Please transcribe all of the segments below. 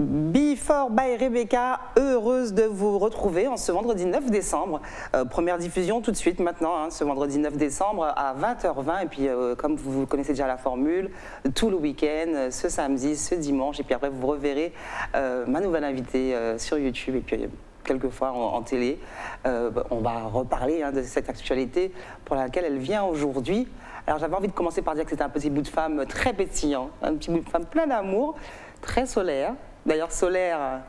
Before by Rebecca, heureuse de vous retrouver en ce vendredi 9 décembre. Première diffusion tout de suite maintenant, hein, ce vendredi 9 décembre à 20h20. Et puis comme vous connaissez déjà la formule, tout le week-end, ce samedi, ce dimanche. Et puis après vous reverrez ma nouvelle invitée sur YouTube et puis quelquefois en télé. On va reparler de cette actualité pour laquelle elle vient aujourd'hui. Alors j'avais envie de commencer par dire que c'était un petit bout de femme très pétillant, un petit bout de femme plein d'amour, très solaire. D'ailleurs solaire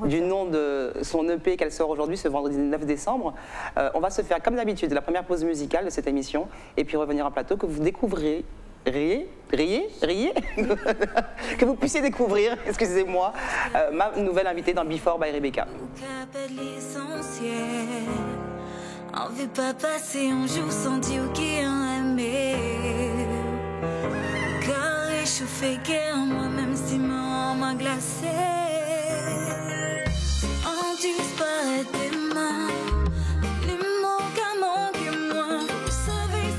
du nom de son EP qu'elle sort aujourd'hui, ce vendredi 9 décembre. On va se faire comme d'habitude la première pause musicale de cette émission et puis revenir en plateau que vous découvrirez. Riez, que vous puissiez découvrir, excusez-moi, ma nouvelle invitée dans Before by Rebecca. On veut pas passer un jour sans dire qui on aimé. Corps réchauffé, guerre moi-même si m'a glacé. On disparaît des mains. Les mots qu'à manquer moi. Vous savez, les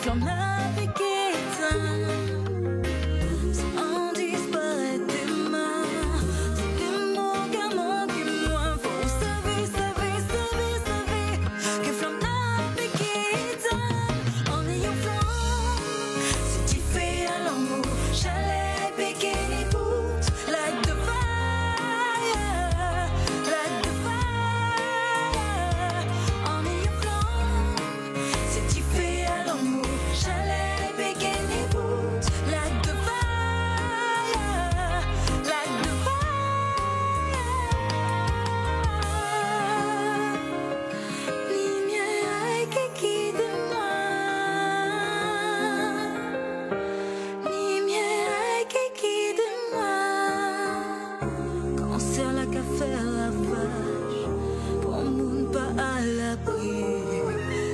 flammes avec éteint. On disparaît des mains. Les mots qu'à manquer moi. Vous savez, que flamme avec éteint. On est au flanc. Si tu fais à l'amour, chalet, bikini, boot, like the fire, like the fire. On est au flanc. Si tu fais à l'amour, chalet, bikini, boot, like the fire, like the fire. Lumière qui guide moi. Lumière qui guide moi. Cancer la café à la vache. Pour moun pas à l'abri.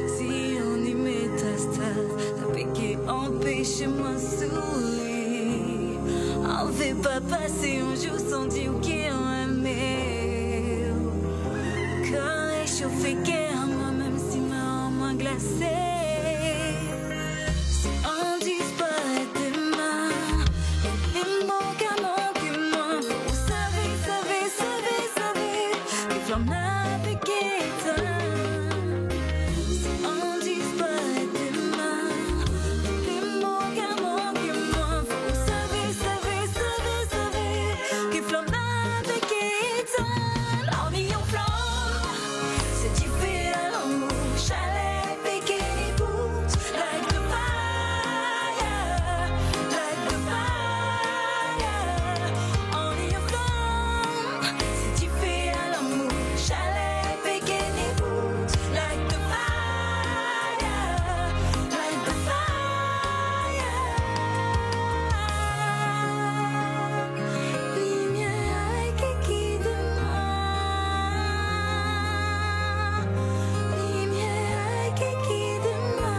Si on y métastase, t'as piqué, empêche-moi sourire. On veut pas passer un jour sans dire qui on aimé. Corps réchauffé, guerre moi-même si m'a glacé. Si on disparaît des mains, les mots qu'à manquer moi. Vous savez, les flammes avec éteint. Si on disparaît des mains, les mots qu'à manquer moi. Vous savez, les flammes avec éteint. L'armée en flamme. Si tu fais à l'amour, chalet, bikini, boot, like the fire, like the fire. On est en flamme. Si tu fais à l'amour, chalet, bikini, boot, like the fire, like the fire. Lumière qui guide moi. Lumière qui guide moi.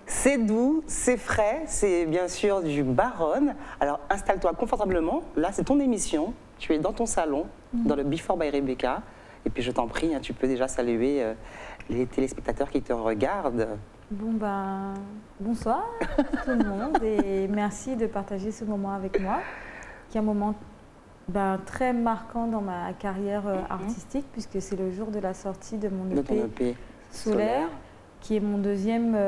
C'est doux, c'est frais, c'est bien sûr du Baronne. Alors installe-toi confortablement, là c'est ton émission, tu es dans ton salon, dans le Before by Rebecca. Et puis je t'en prie, tu peux déjà saluer les téléspectateurs qui te regardent. Bon bonsoir tout le monde et merci de partager ce moment avec moi, qui est un moment très marquant dans ma carrière artistique, puisque c'est le jour de la sortie de mon De ton EP EP Solaire, qui est mon deuxième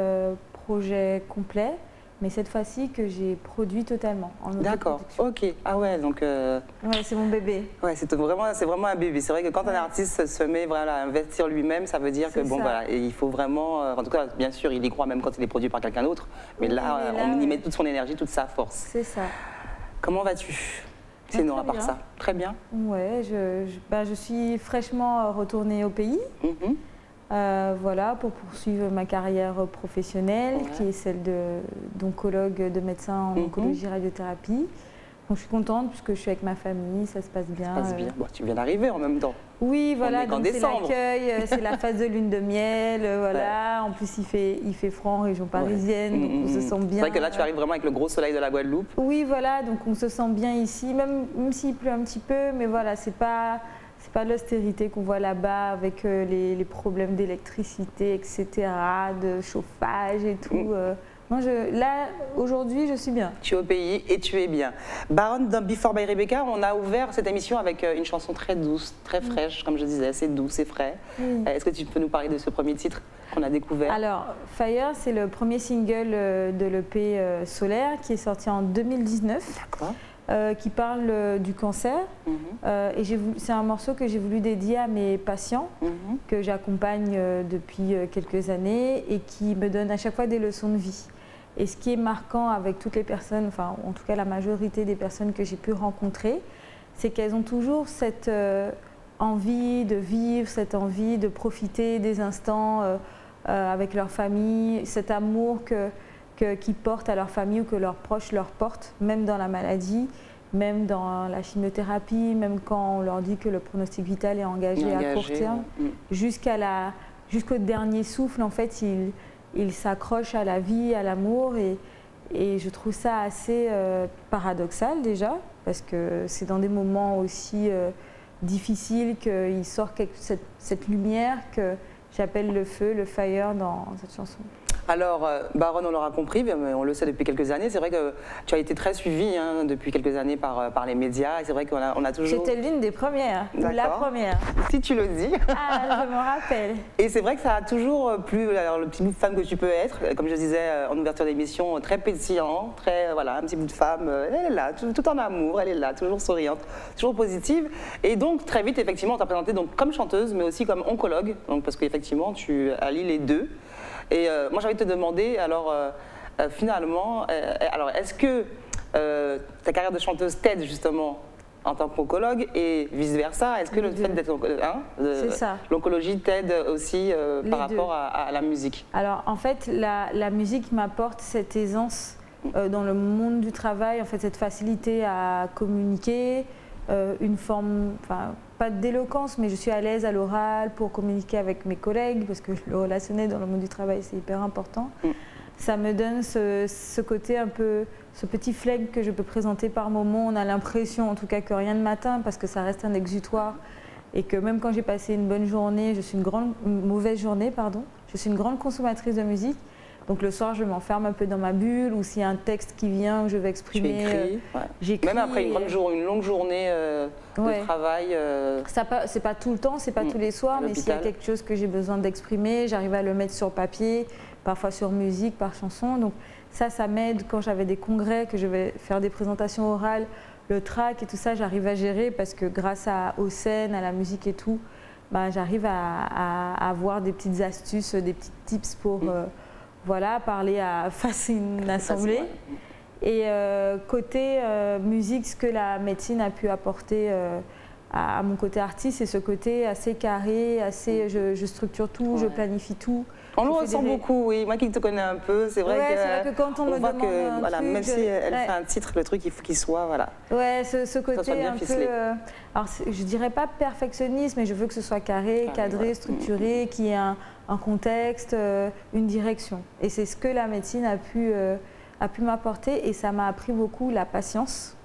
projet complet, mais cette fois-ci que j'ai produit totalement en D'accord, autoproduction. ok. Ah ouais, donc... Ouais, c'est mon bébé. Ouais, c'est vraiment un bébé. C'est vrai que quand un artiste se met à investir lui-même, ça veut dire que bon, voilà, et il faut vraiment... en tout cas, bien sûr, il y croit même quand il est produit par quelqu'un d'autre. Mais là, on y met toute son énergie, toute sa force. C'est ça. Comment vas-tu? Sinon, à part ça, très bien. Ouais, je suis fraîchement retournée au pays. Voilà, pour poursuivre ma carrière professionnelle, qui est celle d'oncologue, de médecin en oncologie radiothérapie. Donc je suis contente puisque je suis avec ma famille, ça se passe bien. Ça passe bien. Bon, tu viens d'arriver en même temps. Oui, voilà, est qu'en donc c'est décembre. l'accueil, c'est la phase de lune de miel, voilà. En plus, il fait froid en région parisienne, donc on se sent bien. C'est vrai que là, tu arrives vraiment avec le gros soleil de la Guadeloupe. Oui, voilà, donc on se sent bien ici, même s'il pleut un petit peu, mais voilà, c'est pas l'austérité qu'on voit là-bas avec les problèmes d'électricité, etc., de chauffage et tout. Non, là, aujourd'hui, je suis bien. Tu es au pays et tu es bien. Baronne, dans Before by Rebecca, on a ouvert cette émission avec une chanson très douce, très fraîche, comme je disais, c'est doux, c'est frais. Est-ce que tu peux nous parler de ce premier titre qu'on a découvert? Alors, Fire, c'est le premier single de l'EP Solaire qui est sorti en 2019. D'accord. Qui parle du cancer. Et c'est un morceau que j'ai voulu dédier à mes patients que j'accompagne depuis quelques années et qui me donne à chaque fois des leçons de vie. Et ce qui est marquant avec toutes les personnes, enfin en tout cas la majorité des personnes que j'ai pu rencontrer, c'est qu'elles ont toujours cette envie de vivre, cette envie de profiter des instants avec leur famille, cet amour qu'ils portent à leur famille ou que leurs proches leur portent, même dans la maladie, même dans la chimiothérapie, même quand on leur dit que le pronostic vital est engagé à court terme, jusqu'au dernier souffle, en fait, ils s'accrochent à la vie, à l'amour, et je trouve ça assez paradoxal déjà, parce que c'est dans des moments aussi difficiles qu'il sort cette lumière que j'appelle le feu, le fire dans cette chanson. Alors, Baronne, on l'aura compris, mais on le sait depuis quelques années. C'est vrai que tu as été très suivie depuis quelques années par les médias. Et c'est vrai qu'on a toujours... J'étais l'une des premières, ou la première. Si tu le dis. Ah, je m'en rappelle. Et c'est vrai que ça a toujours plu, alors, le petit bout de femme que tu peux être, comme je disais en ouverture d'émission, très pétillant, très, voilà, un petit bout de femme. Elle est là, tout en amour, elle est là, toujours souriante, toujours positive. Et donc, très vite, effectivement, on t'a présenté donc, comme chanteuse, mais aussi comme oncologue, donc, parce qu'effectivement, tu allies les deux. Et moi, j'ai envie de te demander, alors, finalement, alors, est-ce que ta carrière de chanteuse t'aide justement en tant qu'oncologue et vice-versa? Est-ce que le fait d'être l'oncologie t'aide aussi par rapport à la musique? Alors, en fait, la musique m'apporte cette aisance dans le monde du travail, en fait, cette facilité à communiquer, une forme, enfin, pas d'éloquence, mais je suis à l'aise à l'oral pour communiquer avec mes collègues, parce que le relationnel dans le monde du travail, c'est hyper important. Ça me donne ce côté un peu, ce petit flegme que je peux présenter par moment. On a l'impression, en tout cas, que rien ne m'atteint, parce que ça reste un exutoire. Et que même quand j'ai passé une bonne journée, une mauvaise journée, pardon, je suis une grande consommatrice de musique. Donc le soir, je m'enferme un peu dans ma bulle, ou s'il y a un texte qui vient, où je vais exprimer. J'écris. Même après une longue journée de travail. C'est pas tout le temps, c'est pas tous les soirs, mais s'il y a quelque chose que j'ai besoin d'exprimer, j'arrive à le mettre sur papier, parfois sur musique, par chanson. Donc ça m'aide quand j'avais des congrès, que je vais faire des présentations orales, le track et tout ça, j'arrive à gérer parce que grâce aux scènes, à la musique et tout, bah, j'arrive à avoir des petites astuces, des petits tips pour voilà, parler face à une assemblée. Et côté musique, ce que la médecine a pu apporter à mon côté artiste, c'est ce côté assez carré, assez, je structure tout, je planifie tout. On le ressent beaucoup, oui. Moi qui te connais un peu, c'est vrai, que quand on me voit demande que, voilà, truc, même si elle fait un titre, le truc, il faut qu'il soit, voilà. Ouais, ce côté bien un ficelé. peu, alors je dirais pas perfectionniste, mais je veux que ce soit carré, cadré, structuré, qu'il y ait un contexte, une direction. Et c'est ce que la médecine a pu m'apporter, et ça m'a appris beaucoup la patience.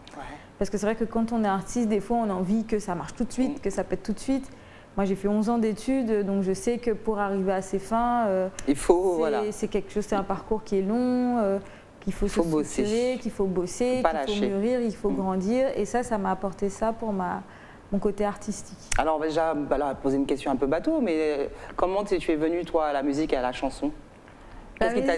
Parce que c'est vrai que quand on est artiste, des fois on a envie que ça marche tout de suite, que ça pète tout de suite. Moi, j'ai fait 11 ans d'études, donc je sais que pour arriver à ses fins, il faut, voilà. C'est quelque chose, c'est un parcours qui est long, qu'il faut se structurer, qu'il faut bosser, qu'il faut mûrir, il faut grandir. Et ça m'a apporté ça pour mon côté artistique. Alors, on va déjà poser une question un peu bateau, mais comment tu es venue, toi, à la musique et à la chanson? Qu'est-ce qui t'a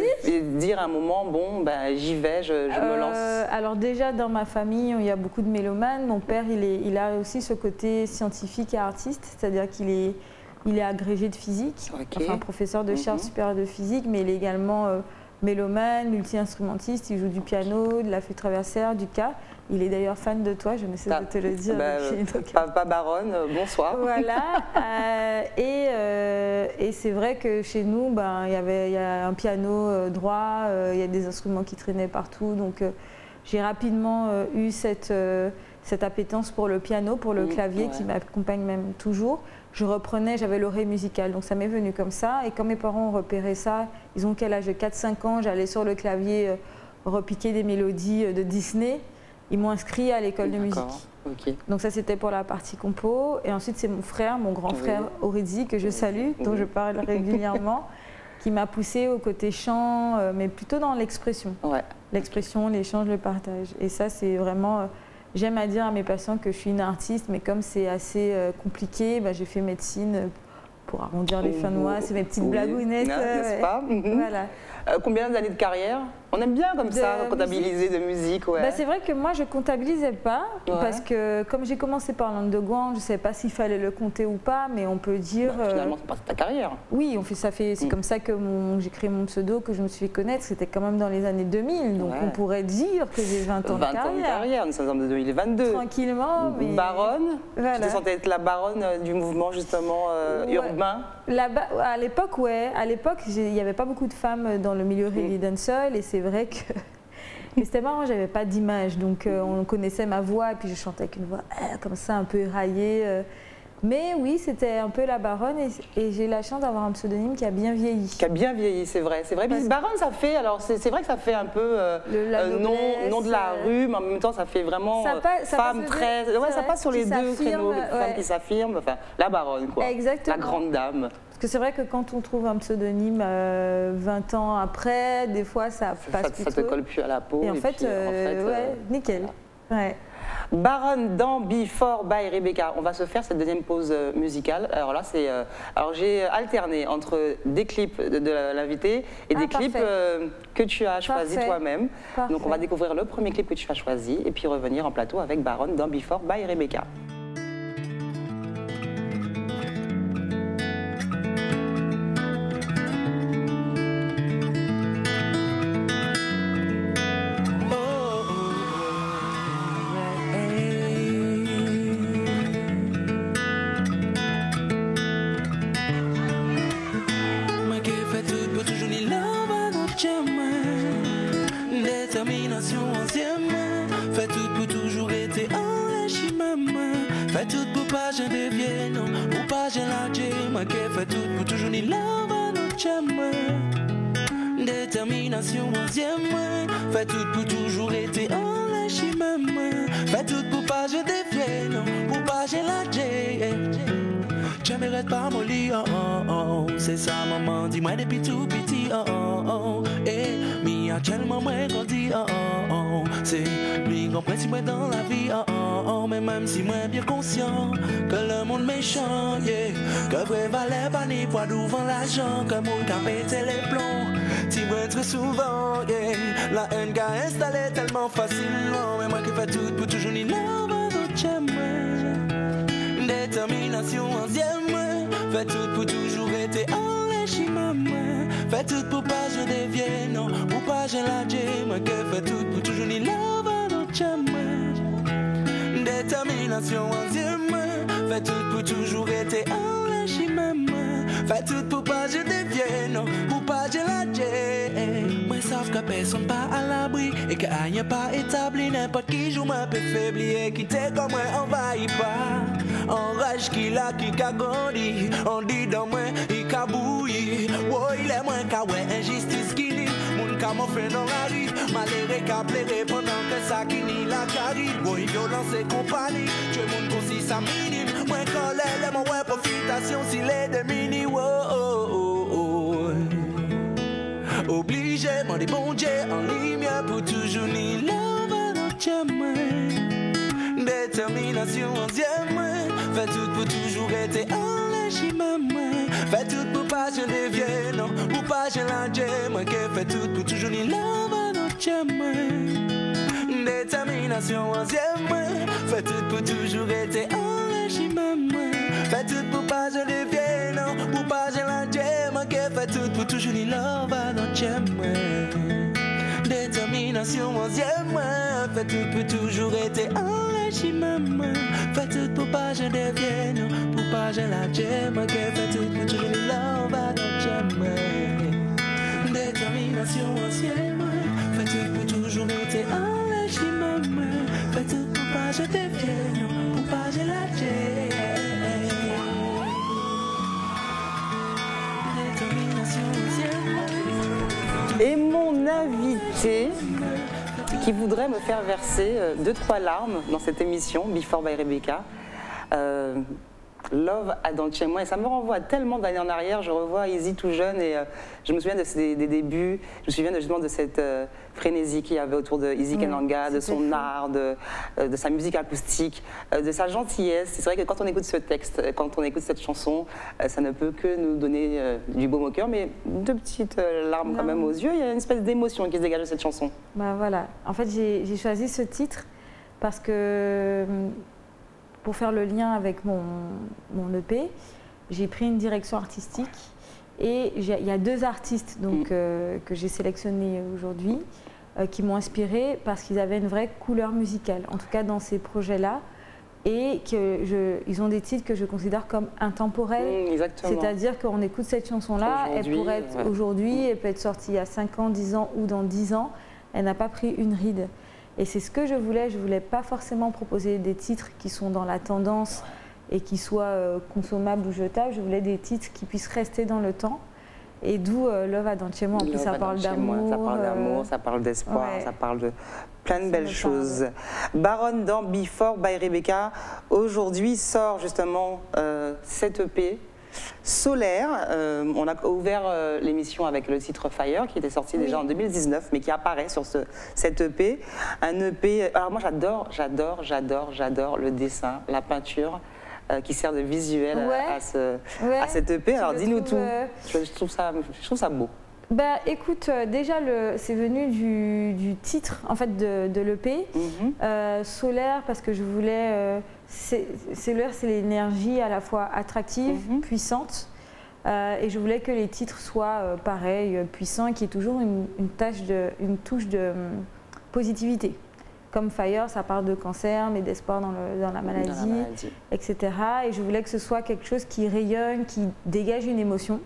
dit à un moment, bon, ben, j'y vais, je me lance? Alors déjà, dans ma famille, il y a beaucoup de mélomanes. Mon père, il a aussi ce côté scientifique et artiste, c'est-à-dire qu'il est agrégé de physique, enfin professeur de chaire supérieure de physique, mais il est également mélomane, multi-instrumentiste, il joue du piano, de la flûte traversière, du ka. Il est d'ailleurs fan de toi, je ne sais de te le dire. Papa Baronne, bonsoir. Voilà, et c'est vrai que chez nous, il y a un piano droit, il y a des instruments qui traînaient partout, donc j'ai rapidement eu cette appétence pour le piano, pour le clavier qui m'accompagne même toujours. Je reprenais, j'avais l'oreille musicale, donc ça m'est venu comme ça. Et quand mes parents ont repéré ça, ils ont quel âge? 4-5 ans, j'allais sur le clavier repiquer des mélodies de Disney. Ils m'ont inscrit à l'école de musique. Okay. Donc ça c'était pour la partie compo. Et ensuite c'est mon frère, mon grand frère Auridzi, que je salue, dont je parle régulièrement, qui m'a poussée au côté chant, mais plutôt dans l'expression. L'expression, l'échange, le partage. Et ça c'est vraiment... J'aime à dire à mes patients que je suis une artiste, mais comme c'est assez compliqué, j'ai fait médecine pour arrondir les fins de mois. C'est mes petites blagounettes. N'est-ce pas? Voilà. Combien d'années de carrière? On aime bien comme ça, comptabiliser de musique. C'est vrai que moi, je ne comptabilisais pas, parce que comme j'ai commencé par l'underground, je ne savais pas s'il fallait le compter ou pas, mais on peut dire... finalement, c'est pas ta carrière. Oui, c'est comme ça que j'ai créé mon pseudo, que je me suis fait connaître. C'était quand même dans les années 2000, donc on pourrait dire que j'ai 20 ans de carrière. 20 ans de carrière, nous sommes en 2022. Tranquillement, mais... Baronne, tu te sentais être la baronne du mouvement, justement, urbain? À l'époque, à l'époque, il n'y avait pas beaucoup de femmes dans le milieu reggae dancehall, et c'est vrai que c'était marrant, j'avais pas d'image, donc on connaissait ma voix, et puis je chantais avec une voix comme ça, un peu éraillée. Mais oui, c'était un peu la baronne, et j'ai eu la chance d'avoir un pseudonyme qui a bien vieilli. Qui a bien vieilli, c'est vrai. C'est vrai. Puis baronne, ça fait, alors c'est vrai que ça fait un peu nom de la rue, mais en même temps, ça fait vraiment femme très. Ça passe sur les deux créneaux, femme qui s'affirme, enfin la baronne, quoi. Exactement. La grande dame. Parce que c'est vrai que quand on trouve un pseudonyme 20 ans après, des fois ça passe plus. Ça te colle plus à la peau. Et en fait, nickel. Ouais. Baronne dans Before by Rebecca. On va se faire cette deuxième pause musicale. Alors là, j'ai alterné entre des clips de l'invité et des clips que tu as choisis toi-même. Donc on va découvrir le premier clip que tu as choisi et puis revenir en plateau avec Baronne dans Before by Rebecca. Fais tout pour toujours être enrichi, maman. Fais tout pour pas je devienne, ou pas je la fais tout pour toujours ni love notre chemin. Détermination, onzième. Fais tout pour toujours être enrichi, maman. Fais tout pour pas je devienne, ou pas je la j'aimerais pas mon lit, c'est ça maman, dis-moi depuis tout petit, et mi actuellement moi grandi, c'est mi grand principe dans la vie, mais même si moi bien conscient que le monde méchant, que vrai valait pas ni poids devant l'argent, que mon cap était les plombs, tu vois très souvent, la haine qu'a installé tellement facilement, mais moi qui fais tout pour toujours ni love notre chemin. Détermination onzième, fais tout pour toujours être enrichi, maman. Fais tout pour pas je devienne, ou pas je la j'aime. Que fais tout pour toujours ni love à notre chemin. Détermination onzième, fais tout pour toujours être enrichi, maman. Fais tout pour pas je devienne, ou pas je la j'aime. Moi savent que personne pas à l'abri et que rien pas établi, n'importe qui joue ma peu faibli et qui t'est comme moi envahit pas. Enrage qui a grandi, on dit dans moi il a bouilli. Oh il est moins qu'à ouais injustice qui dit, mon cas m'en fait dans la rue, malheureux qu'à pleurer pendant que ça qui nie la carie. Oh il violence et compagnie, tu es mon concis ça minime, moins colère, mon ouais profitation s'il est de mini. Obligé, mon des bon Dieu en ligne pour toujours ni love à notre chemin. Détermination onzième, fais tout pour toujours être enrichi, maman. Fais tout pour pas je devienne, ou pas je la j'aime. Fais tout pour toujours ni love à notre chemin. Détermination onzième, fais tout pour toujours être enrichi, maman. Fais tout pour pas je devienne, ou pas je la j'aime. Fais tout pour toujours ni love à notre chemin. Détermination onzième, fais tout pour toujours être enrichi, maman. Fais tout pour pas je devienne, pour pas je la j'aime. Fais tout pour toujours ni love à notre chemin. Détermination onzième, fais tout pour toujours être enrichi. chimamwe. Fais tout pour pas je devienne, pour pas je la Détermination, Et mon invité qui voudrait me faire verser 2-3 larmes dans cette émission, Before by Rebecca, Love Adonchemo, et ça me renvoie tellement d'années en arrière. Je revois Izzy tout jeune et je me souviens des débuts, je me souviens justement de cette frénésie qu'il y avait autour de Izzy Kenanga, de son art, de sa musique acoustique, de sa gentillesse. C'est vrai que quand on écoute ce texte, quand on écoute cette chanson, ça ne peut que nous donner du baume au cœur, mais 2 petites larmes quand même aux yeux. Il y a une espèce d'émotion qui se dégage de cette chanson. Bah voilà, en fait j'ai choisi ce titre parce que pour faire le lien avec mon EP, j'ai pris une direction artistique et il y a 2 artistes donc, que j'ai sélectionnés aujourd'hui qui m'ont inspirée parce qu'ils avaient une vraie couleur musicale, en tout cas dans ces projets-là, et ils ont des titres que je considère comme intemporels. C'est-à-dire qu'on écoute cette chanson-là, elle pourrait être aujourd'hui, elle peut être sortie il y a 5 ans, 10 ans ou dans 10 ans, elle n'a pas pris une ride. Et c'est ce que je voulais pas forcément proposer des titres qui sont dans la tendance et qui soient consommables ou jetables, je voulais des titres qui puissent rester dans le temps. Et d'où Love Adonchemo, en plus ça parle d'amour. Ça parle d'amour, ça parle d'espoir, ça parle de plein de belles choses. Baronne dans Before by Rebecca, aujourd'hui sort justement cette EP. Solaire, on a ouvert l'émission avec le titre Fire qui était sorti déjà en 2019 mais qui apparaît sur cet EP. Un EP, alors moi j'adore le dessin, la peinture qui sert de visuel à cet EP. Alors dis-nous tout, je trouve ça beau. Bah écoute, déjà c'est venu du titre en fait de l'EP, Solaire, parce que je voulais, solaire c'est l'énergie à la fois attractive, puissante, et je voulais que les titres soient pareils, puissants, et qu'il y ait toujours une touche de positivité. Comme Fire, ça parle de cancer, mais d'espoir dans la maladie, etc. Et je voulais que ce soit quelque chose qui rayonne, qui dégage une émotion.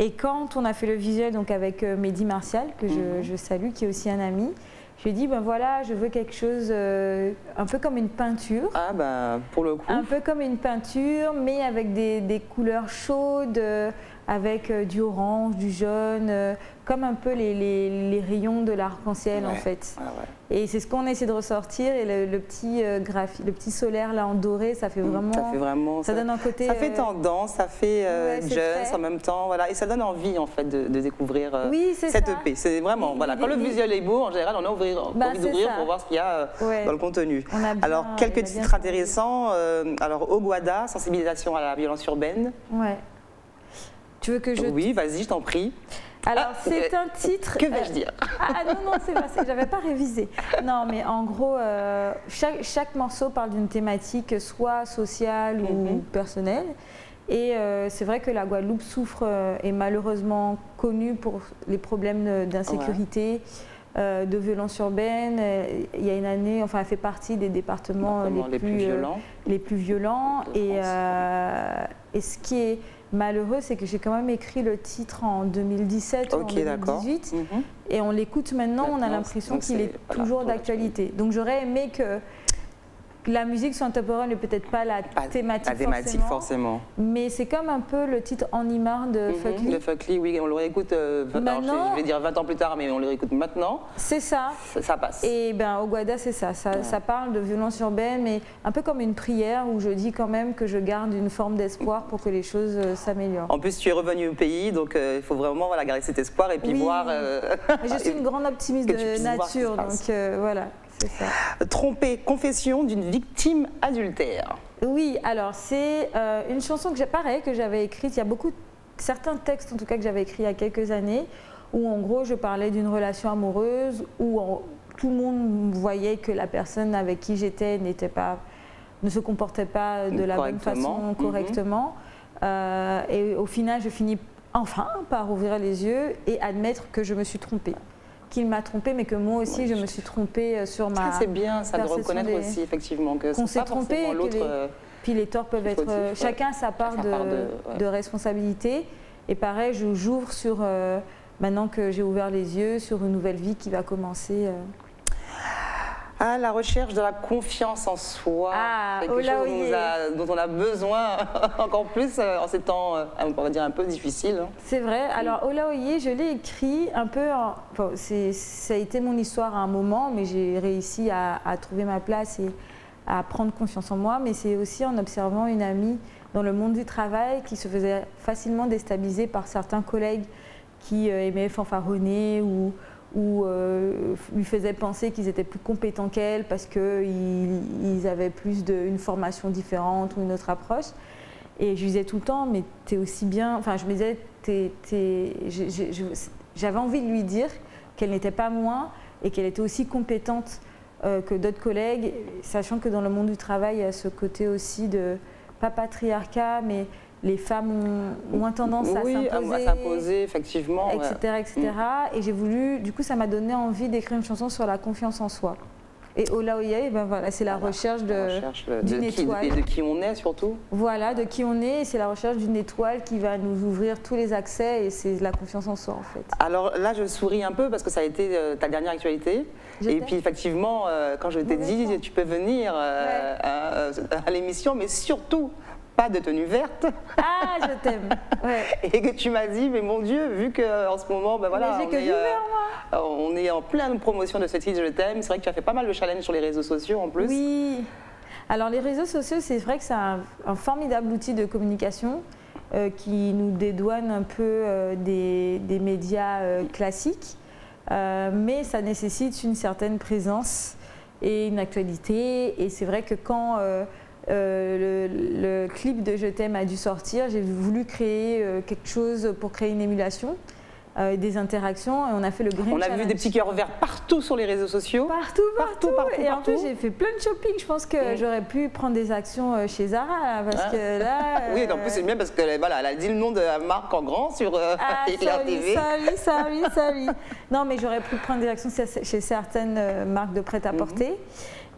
Et quand on a fait le visuel donc avec Mehdi Martial, que je salue, qui est aussi un ami, je lui ai dit, ben voilà, je veux quelque chose un peu comme une peinture. Ah ben, pour le coup. Un peu comme une peinture, mais avec des couleurs chaudes, avec du orange, du jaune, comme un peu les rayons de l'arc-en-ciel en fait. Et c'est ce qu'on essaie de ressortir, et le petit solaire là en doré, ça fait vraiment, ça donne un côté... Ça fait tendance, ça fait jeune en même temps, voilà, et ça donne envie en fait de découvrir cette EP. C'est vraiment, voilà, quand le visuel est beau, en général, on a envie d'ouvrir pour voir ce qu'il y a dans le contenu. Alors, quelques titres intéressants, alors Ogwada, sensibilisation à la violence urbaine. Ouais. Tu veux que je... Oui, vas-y, je t'en prie. Alors, c'est un titre... Que vais-je dire? Non, c'est pas ça, j'avais pas révisé. Non, mais en gros, chaque morceau parle d'une thématique soit sociale ou personnelle. Et c'est vrai que la Guadeloupe souffre, est malheureusement connue pour les problèmes d'insécurité, de violence urbaine. Il y a une année, enfin, elle fait partie des départements les plus violents. Et ce qui est malheureux, c'est que j'ai quand même écrit le titre en 2017 ou en 2018, et on l'écoute maintenant, on a l'impression qu'il est toujours d'actualité. Donc j'aurais aimé que la musique soit intemporelle, et peut-être pas la thématique forcément. Mais c'est comme un peu le titre En Imar de Fuck Lee. De Fuck Lee, oui, on le réécoute, je vais dire 20 ans plus tard, mais on le réécoute maintenant. C'est ça. Ça passe. Et bien, Ogwada, c'est ça. Ça parle de violence urbaine, mais un peu comme une prière où je dis quand même que je garde une forme d'espoir pour que les choses s'améliorent. En plus, tu es revenu au pays, donc il faut vraiment garder cet espoir et puis voir... Je suis une grande optimiste de nature, donc voilà. Ça. Trompée, confession d'une victime adultère. Oui, alors c'est une chanson que j'avais écrite, il y a certains textes en tout cas que j'avais écrits il y a quelques années, où en gros je parlais d'une relation amoureuse, où tout le monde voyait que la personne avec qui j'étais ne se comportait pas de la bonne façon, correctement. Et au final je finis enfin par ouvrir les yeux et admettre que je me suis trompée. Qu'il m'a trompée, mais que moi aussi je me suis trompée sur ma... C'est bien ça de reconnaître aussi effectivement qu'on s'est trompé, et l'autre... Puis les torts peuvent être... chacun sa part de responsabilité. Et pareil, j'ouvre sur... maintenant que j'ai ouvert les yeux, sur une nouvelle vie qui va commencer. Ah, la recherche de la confiance en soi. Ah, quelque Ola chose Oye. dont on a besoin encore plus en ces temps, on va dire, un peu difficiles. Hein. C'est vrai. Alors, Ola Oye, je l'ai écrit un peu. Bon, ça a été mon histoire à un moment, mais j'ai réussi à trouver ma place et à prendre confiance en moi. Mais c'est aussi en observant une amie dans le monde du travail qui se faisait facilement déstabiliser par certains collègues qui aimaient fanfaronner ou lui faisaient penser qu'ils étaient plus compétents qu'elle parce qu'ils avaient plus une formation différente ou une autre approche. Et je lui disais tout le temps, mais t'es aussi bien. Enfin, je me disais, j'avais envie de lui dire qu'elle n'était pas moins et qu'elle était aussi compétente que d'autres collègues, sachant que dans le monde du travail, il y a ce côté aussi de, pas patriarcat, mais les femmes ont moins tendance à s'imposer, effectivement. etc. etc. Et j'ai voulu, du coup, ça m'a donné envie d'écrire une chanson sur la confiance en soi. Et Ola Oye, ben voilà, c'est la recherche d'une étoile. Et de qui on est surtout. Voilà, de qui on est. C'est la recherche d'une étoile qui va nous ouvrir tous les accès et c'est la confiance en soi en fait. Alors là, je souris un peu parce que ça a été ta dernière actualité. Et puis effectivement, quand je t'ai dit, tu peux venir à l'émission, mais surtout pas de tenue verte. Ah, je t'aime. Ouais. Et que tu m'as dit, mais mon Dieu, vu qu'en ce moment, ben voilà, Mais j'ai que du vert, moi. On est en pleine promotion de ce titre, je t'aime. C'est vrai que tu as fait pas mal de challenges sur les réseaux sociaux en plus. Oui. Alors les réseaux sociaux, c'est vrai que c'est un formidable outil de communication qui nous dédouane un peu des médias classiques. Mais ça nécessite une certaine présence et une actualité. Et c'est vrai que quand le clip de Je t'aime a dû sortir, j'ai voulu créer quelque chose pour créer une émulation, des interactions, et on a fait le Green On a Challenge. vu des petits cœurs verts partout sur les réseaux sociaux. Partout. Et en plus, j'ai fait plein de shopping. Je pense que j'aurais pu prendre des actions chez Zara, parce que là... Oui, en plus c'est bien parce qu'elle voilà, elle a dit le nom de la marque en grand sur Éclair TV. Sorry. Non, mais j'aurais pu prendre des actions chez certaines marques de prêt-à-porter.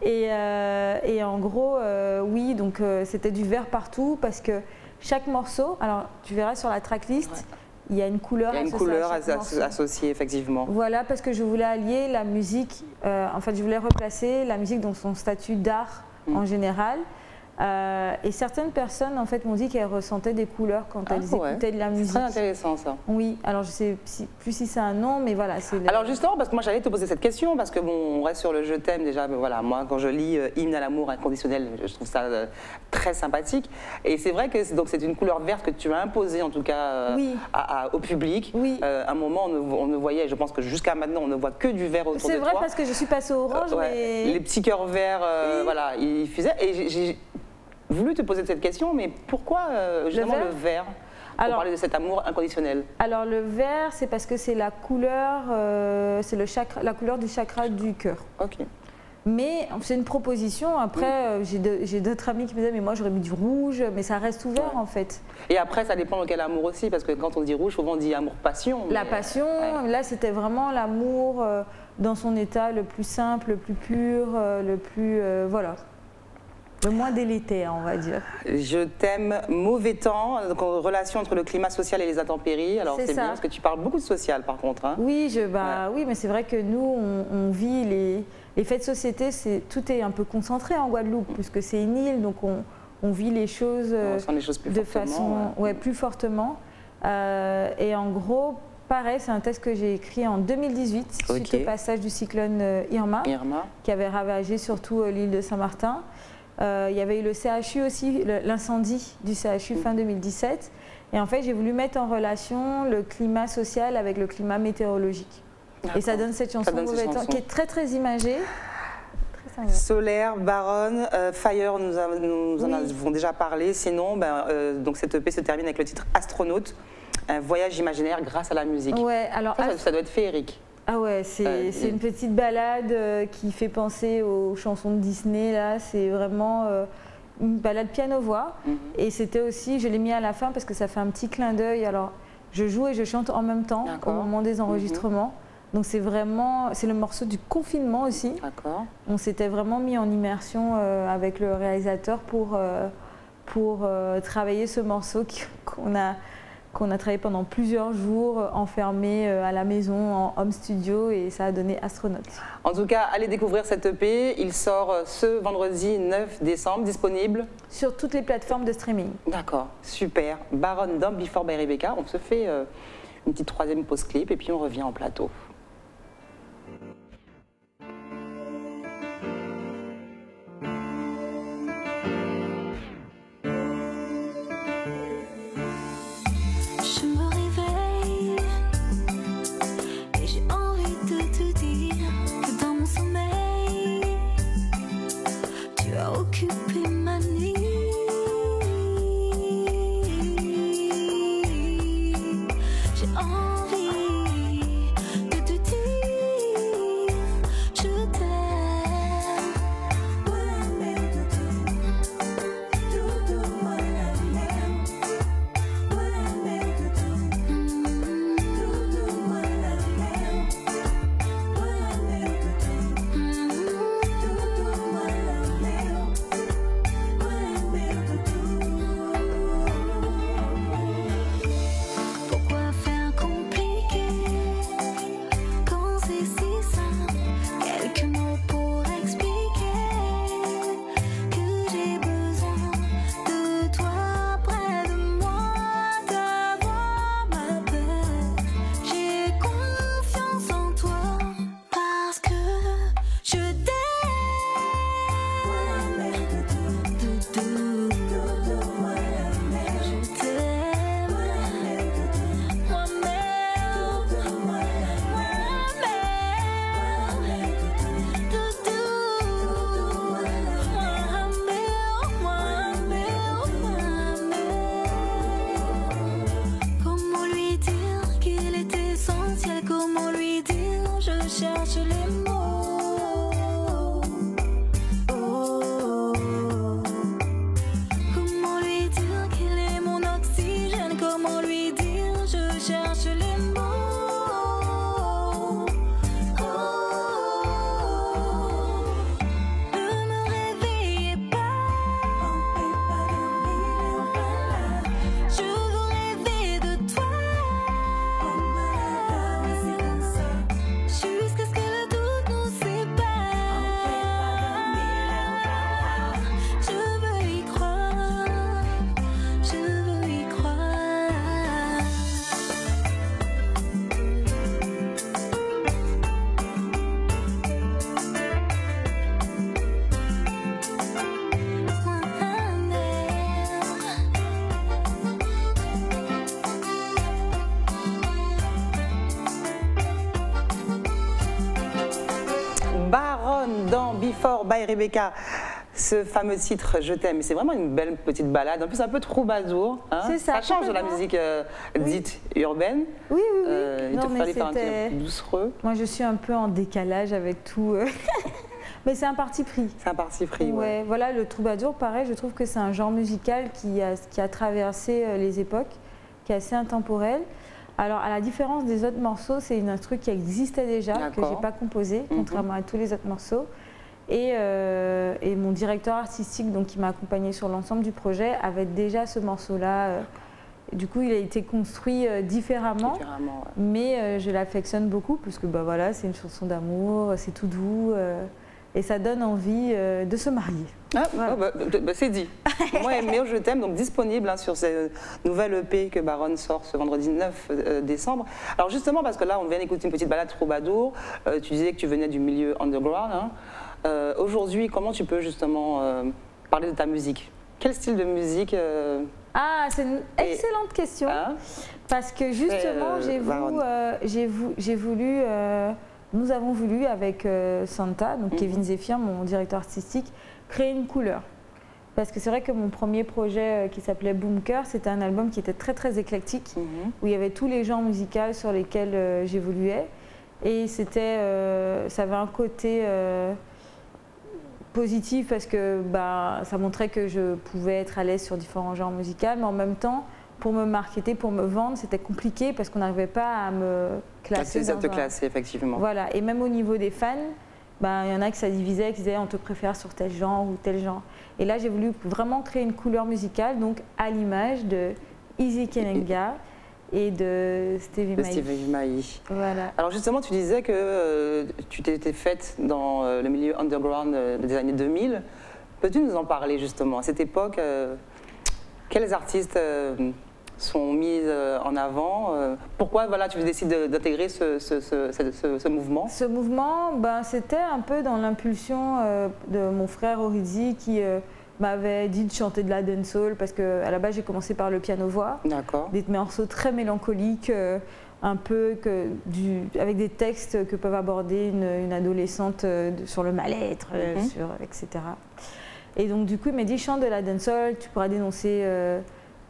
Et en gros, oui, donc c'était du vert partout parce que chaque morceau, alors tu verras sur la tracklist, il y a une couleur, associée, effectivement. Voilà, parce que je voulais allier la musique, en fait je voulais replacer la musique dans son statut d'art en général. Et certaines personnes en fait m'ont dit qu'elles ressentaient des couleurs quand elles écoutaient de la musique. C'est très intéressant ça. Oui, alors je sais plus si c'est un nom, mais voilà. Alors justement, parce que moi j'allais te poser cette question, parce que bon, on reste sur le je t'aime déjà, mais voilà, moi quand je lis Hymne à l'amour inconditionnel, je trouve ça très sympathique. Et c'est vrai que c'est une couleur verte que tu as imposée en tout cas au public. Oui. À un moment on ne voyait, je pense que jusqu'à maintenant on ne voit que du vert autour de toi. C'est vrai parce que je suis passée au orange, mais... Les petits cœurs verts, voilà, ils faisaient. Et j'ai voulu te poser cette question, mais pourquoi justement le vert pour parler de cet amour inconditionnel? Alors le vert, c'est parce que c'est la couleur, c'est la couleur du chakra du cœur. Ok. Mais c'est une proposition. Après, j'ai d'autres amis qui me disaient, mais moi j'aurais mis du rouge, mais ça reste ouvert en fait. Et après, ça dépend de quel amour aussi, parce que quand on dit rouge, souvent on dit amour-passion. La passion, là c'était vraiment l'amour dans son état le plus simple, le plus pur, le plus, voilà. Le moins délétère, on va dire. Je t'aime, mauvais temps, donc relation entre le climat social et les intempéries. Alors c'est bien parce que tu parles beaucoup de social par contre. Hein. Oui, oui, mais c'est vrai que nous, on vit les faits de société, tout est un peu concentré en Guadeloupe, puisque c'est une île, donc on vit les choses, de façon plus fortement. Et en gros, pareil, c'est un texte que j'ai écrit en 2018, suite au passage du cyclone Irma, qui avait ravagé surtout l'île de Saint-Martin. Il y avait eu le CHU aussi, l'incendie du CHU fin 2017. Et en fait, j'ai voulu mettre en relation le climat social avec le climat météorologique. Et ça donne cette chanson Mauvais temps, qui est très très imagée. Très Solaire, Baronne, Fire, nous en avons déjà parlé. Sinon, donc cette EP se termine avec le titre Astronaute, un voyage imaginaire grâce à la musique. Ouais, alors ça doit être féerique. Ah ouais, c'est une petite balade qui fait penser aux chansons de Disney, là. C'est vraiment une balade piano-voix. Et c'était aussi, je l'ai mis à la fin parce que ça fait un petit clin d'œil. Alors, je joue et je chante en même temps au moment des enregistrements. Donc c'est vraiment, c'est le morceau du confinement aussi. On s'était vraiment mis en immersion avec le réalisateur pour travailler ce morceau qu'on a qu'on a travaillé pendant plusieurs jours enfermés à la maison en home studio et ça a donné Astronaute. En tout cas, allez découvrir cette EP. Il sort ce vendredi 9 décembre, disponible Sur toutes les plateformes de streaming. D'accord, super. Baronne dans Before by Rebecca. On se fait une petite troisième pause clip et puis on revient en plateau. Je me réveille et j'ai envie de te dire que dans mon sommeil, tu as occupé ma nuit. J'ai envie de te dire je t'aime. Pourquoi faire compliqué quand c'est si simple? Quelques mots pour expliquer que j'ai besoin de toi près de moi, d'avoir ma paix. J'ai confiance en toi parce que je t'aime. Je t'aime. Comment lui dire qu'il est essentiel? Comment lui dire? Je cherche les mots. Comment lui dire qu'il est mon oxygène? Comment lui dire? Je cherche les mots. Ne me réveillez pas. Je veux rêver de toi. Jusqu'à ce que le doute nous sépare. Je veux y croire. Je veux y croire. Baronne dans Before by Rebecca. Ce fameux titre Je t'aime, c'est vraiment une belle petite balade, en plus un peu troubadour. Hein. C'est ça, change de la complètement. musique dite urbaine. Oui, oui, oui. Il Non, te mais fallait faire un c'était- truc doucereux. Moi, je suis un peu en décalage avec tout. Mais c'est un parti pris. C'est un parti pris. Ouais, voilà, le troubadour, pareil, je trouve que c'est un genre musical qui a traversé les époques, qui est assez intemporel. Alors, à la différence des autres morceaux, c'est un truc qui existait déjà, que D'accord. j'ai pas composé, contrairement à tous les autres morceaux. Et mon directeur artistique, donc, qui m'a accompagné sur l'ensemble du projet, avait déjà ce morceau-là. Du coup, il a été construit différemment. Différemment, ouais. Mais je l'affectionne beaucoup parce que bah, voilà, c'est une chanson d'amour, c'est tout doux et ça donne envie de se marier. Ah, Voilà. c'est dit. Moi, Méo, je t'aime, donc disponible hein, sur cette nouvelle EP que Baronne sort ce vendredi 9 décembre. Alors justement, parce que là, on vient d'écouter une petite balade troubadour, tu disais que tu venais du milieu underground. Hein. Aujourd'hui, comment tu peux justement parler de ta musique? Quel style de musique Ah, c'est une excellente question hein parce que justement, j'ai voulu, nous avons voulu avec Santa, donc Kevin Zephyr, mon directeur artistique, créer une couleur. Parce que c'est vrai que mon premier projet qui s'appelait Boomker, c'était un album qui était très très éclectique, où il y avait tous les genres musicaux sur lesquels j'évoluais. Et c'était, ça avait un côté positif parce que bah, ça montrait que je pouvais être à l'aise sur différents genres musicaux, mais en même temps, pour me marketer, pour me vendre, c'était compliqué parce qu'on n'arrivait pas à me classer. Ça te classer, effectivement. Voilà, et même au niveau des fans, ben, il y en a qui ça divisait, qui disaient on te préfère sur tel genre ou tel genre. Et là, j'ai voulu vraiment créer une couleur musicale, donc à l'image de Easy Kenenga, et de Stevie de Mai. Stevie Mai. Voilà. Alors justement, tu disais que tu t'étais faite dans le milieu underground des années 2000. Peux-tu nous en parler justement? À cette époque, quels artistes sont mis en avant? Pourquoi voilà, tu décides d'intégrer ce mouvement? Ce mouvement, ben, c'était un peu dans l'impulsion de mon frère Oridi qui m'avait dit de chanter de la dancehall parce qu'à la base j'ai commencé par le piano-voix, D'accord. des morceaux très mélancoliques, un peu avec des textes que peuvent aborder une adolescente sur le mal-être, etc. Et donc du coup il m'a dit chante de la dancehall, tu pourras dénoncer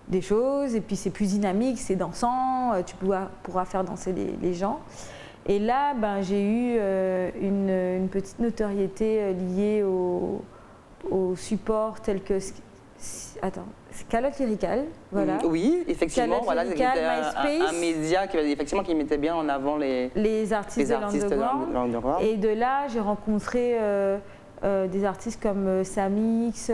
des choses et puis c'est plus dynamique, c'est dansant, tu pourras faire danser les gens. Et là ben, j'ai eu une petite notoriété liée au support tel que Calotte Lyricale, voilà. Oui, effectivement, Calotte voilà, Lyricale, c'était un média qui mettait bien en avant les artistes de l'underground. Et de là, j'ai rencontré des artistes comme Samix,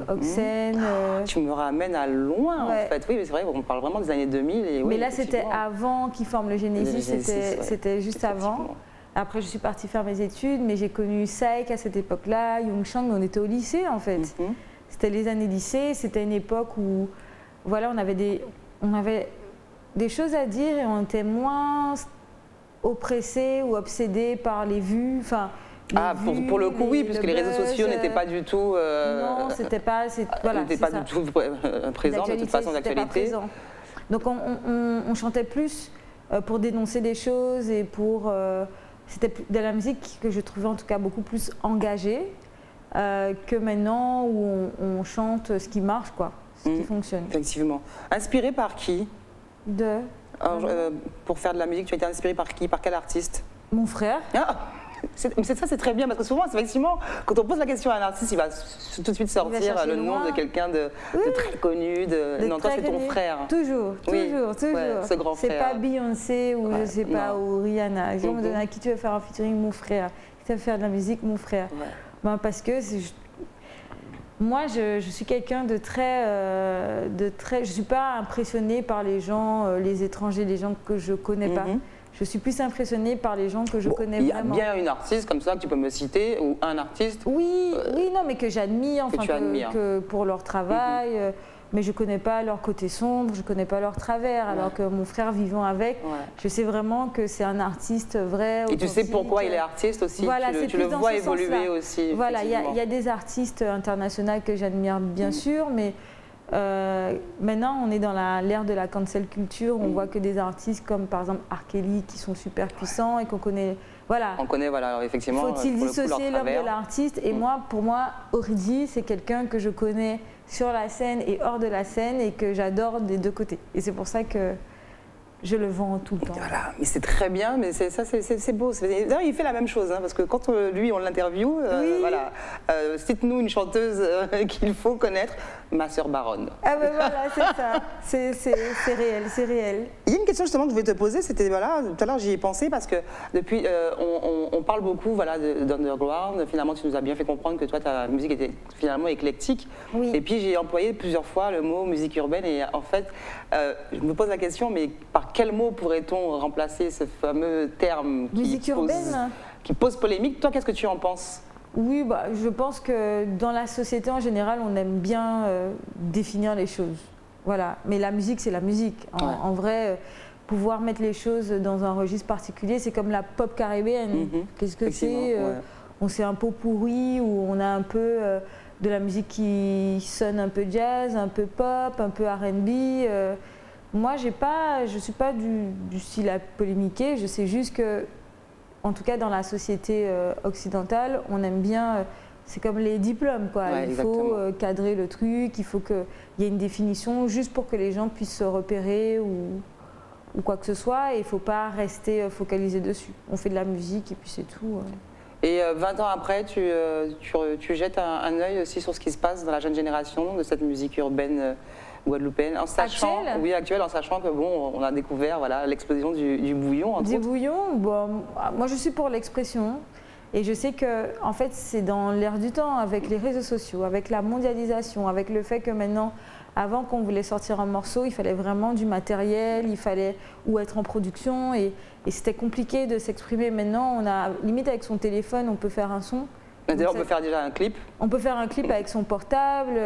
Oxen. Tu me ramènes à loin, Ouais. en fait. Oui, mais c'est vrai, on parle vraiment des années 2000. Et, oui, Mais là, c'était avant qu'ils forment le Genesis, ouais. c'était juste avant. Après, je suis partie faire mes études, mais j'ai connu Saek à cette époque-là, Young Chang, on était au lycée en fait. C'était les années lycée, c'était une époque où voilà, on avait des choses à dire et on était moins oppressés ou obsédés par les vues. Enfin, pour le coup, oui, puisque les réseaux sociaux n'étaient pas du tout. Non, c'était pas. Voilà, n'étaient pas du tout présents de toute façon d'actualité. Donc on chantait plus pour dénoncer des choses et pour. C'était de la musique que je trouvais en tout cas beaucoup plus engagée que maintenant où on chante ce qui marche, quoi, ce qui fonctionne. Effectivement. Inspiré par qui? Alors, pour faire de la musique, tu as été inspiré par qui? Par quel artiste? Mon frère. Ça, c'est très bien parce que souvent, effectivement, quand on pose la question à un artiste, il va tout de suite sortir le nom de quelqu'un de très connu. Non, toi, c'est ton frère. Toujours. Ce grand frère. C'est pas Beyoncé ou je sais pas, ou Rihanna. Je me demande à qui tu veux faire un featuring, mon frère. Qui tu veux faire de la musique, mon frère. Ben, parce que moi, je suis quelqu'un de très, je suis pas impressionnée par les gens, les étrangers, les gens que je connais pas. Je suis plus impressionnée par les gens que je connais vraiment. Il y a bien une artiste comme ça que tu peux me citer, ou un artiste? Oui, non, mais que j'admire, que pour leur travail, mais je ne connais pas leur côté sombre, je ne connais pas leur travers, alors que mon frère vivant avec, je sais vraiment que c'est un artiste vrai. Et tu sais pourquoi il est artiste aussi, voilà, tu le vois évoluer aussi. Voilà, il y a des artistes internationaux que j'admire bien sûr, mais maintenant, on est dans l'ère de la cancel culture. On voit que des artistes comme par exemple R. Kelly qui sont super puissants et qu'on connaît. Voilà. On connaît, voilà, effectivement. Faut-il dissocier l'homme de l'artiste? Et moi, pour moi, Oridi, c'est quelqu'un que je connais sur la scène et hors de la scène et que j'adore des deux côtés. Et c'est pour ça que je le vends tout le temps. Voilà, mais c'est très bien, mais c'est beau. D'ailleurs, il fait la même chose, hein, parce que quand lui, on l'interview, voilà, cite-nous une chanteuse qu'il faut connaître, ma sœur Baronne. Ah ben voilà, c'est ça, c'est réel, c'est réel. Il y a une question justement que je voulais te poser, c'était, voilà, tout à l'heure j'y ai pensé, parce que depuis, on parle beaucoup voilà, d'underground, finalement tu nous as bien fait comprendre que toi, ta musique était finalement éclectique, et puis j'ai employé plusieurs fois le mot musique urbaine, et en fait, je me pose la question, mais par quel mot pourrait-on remplacer ce fameux terme qui pose polémique? Toi, qu'est-ce que tu en penses? Oui, bah, je pense que dans la société en général, on aime bien définir les choses. Voilà. Mais la musique, c'est la musique. En vrai, pouvoir mettre les choses dans un registre particulier, c'est comme la pop caribéenne. Qu'est-ce que c'est? On sait un pot pourri où on a un peu de la musique qui sonne un peu jazz, un peu pop, un peu R&B. Moi, je ne suis pas du style à polémiquer. Je sais juste que, en tout cas dans la société occidentale, on aime bien, c'est comme les diplômes, quoi. Il faut cadrer le truc, il faut qu'il y ait une définition juste pour que les gens puissent se repérer ou quoi que ce soit. Et il ne faut pas rester focalisé dessus. On fait de la musique et puis c'est tout. Et 20 ans après, tu jettes un œil aussi sur ce qui se passe dans la jeune génération de cette musique urbaine guadeloupéenne, en sachant, actuelle, en sachant que bon, on a découvert voilà l'explosion du bouillon. Du bouillon, bon, moi je suis pour l'expression Et je sais que, en fait, c'est dans l'air du temps, avec les réseaux sociaux, avec la mondialisation, avec le fait que maintenant, avant qu'on voulait sortir un morceau, il fallait vraiment du matériel, il fallait ou être en production, et c'était compliqué de s'exprimer. Maintenant, on a limite avec son téléphone, on peut faire un son. D'ailleurs, on peut faire déjà un clip. On peut faire un clip avec son portable.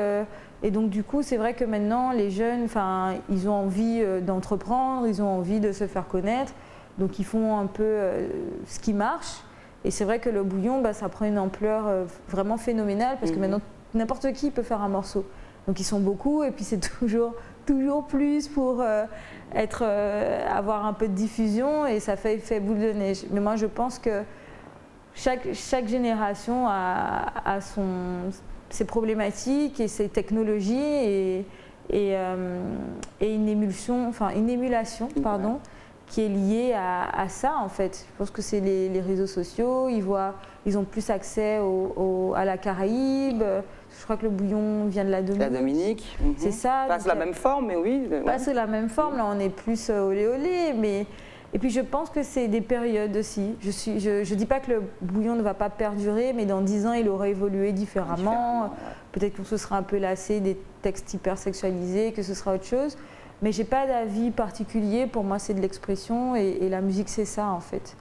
Et donc, du coup, c'est vrai que maintenant, les jeunes, enfin, ils ont envie d'entreprendre, ils ont envie de se faire connaître. Donc, ils font un peu ce qui marche. Et c'est vrai que le bouillon, bah, ça prend une ampleur vraiment phénoménale parce que maintenant, n'importe qui peut faire un morceau. Donc, ils sont beaucoup et puis c'est toujours plus pour avoir un peu de diffusion et ça fait effet boule de neige. Mais moi, je pense que chaque génération a ses problématiques et ses technologies et une émulation, qui est liée à ça en fait. Je pense que c'est les réseaux sociaux, ils ont plus accès à la Caraïbe. Je crois que le bouillon vient de la Dominique. La Dominique. C'est ça. Pas sous la même forme, mais oui. Pas sous la même forme, là on est plus olé olé, mais... Et puis je pense que c'est des périodes aussi. Je dis pas que le bouillon ne va pas perdurer, mais dans 10 ans il aura évolué différemment. Ouais. Peut-être qu'on se sera un peu lassé des textes hyper sexualisés, que ce sera autre chose. Mais j'ai pas d'avis particulier. Pour moi c'est de l'expression et la musique c'est ça en fait.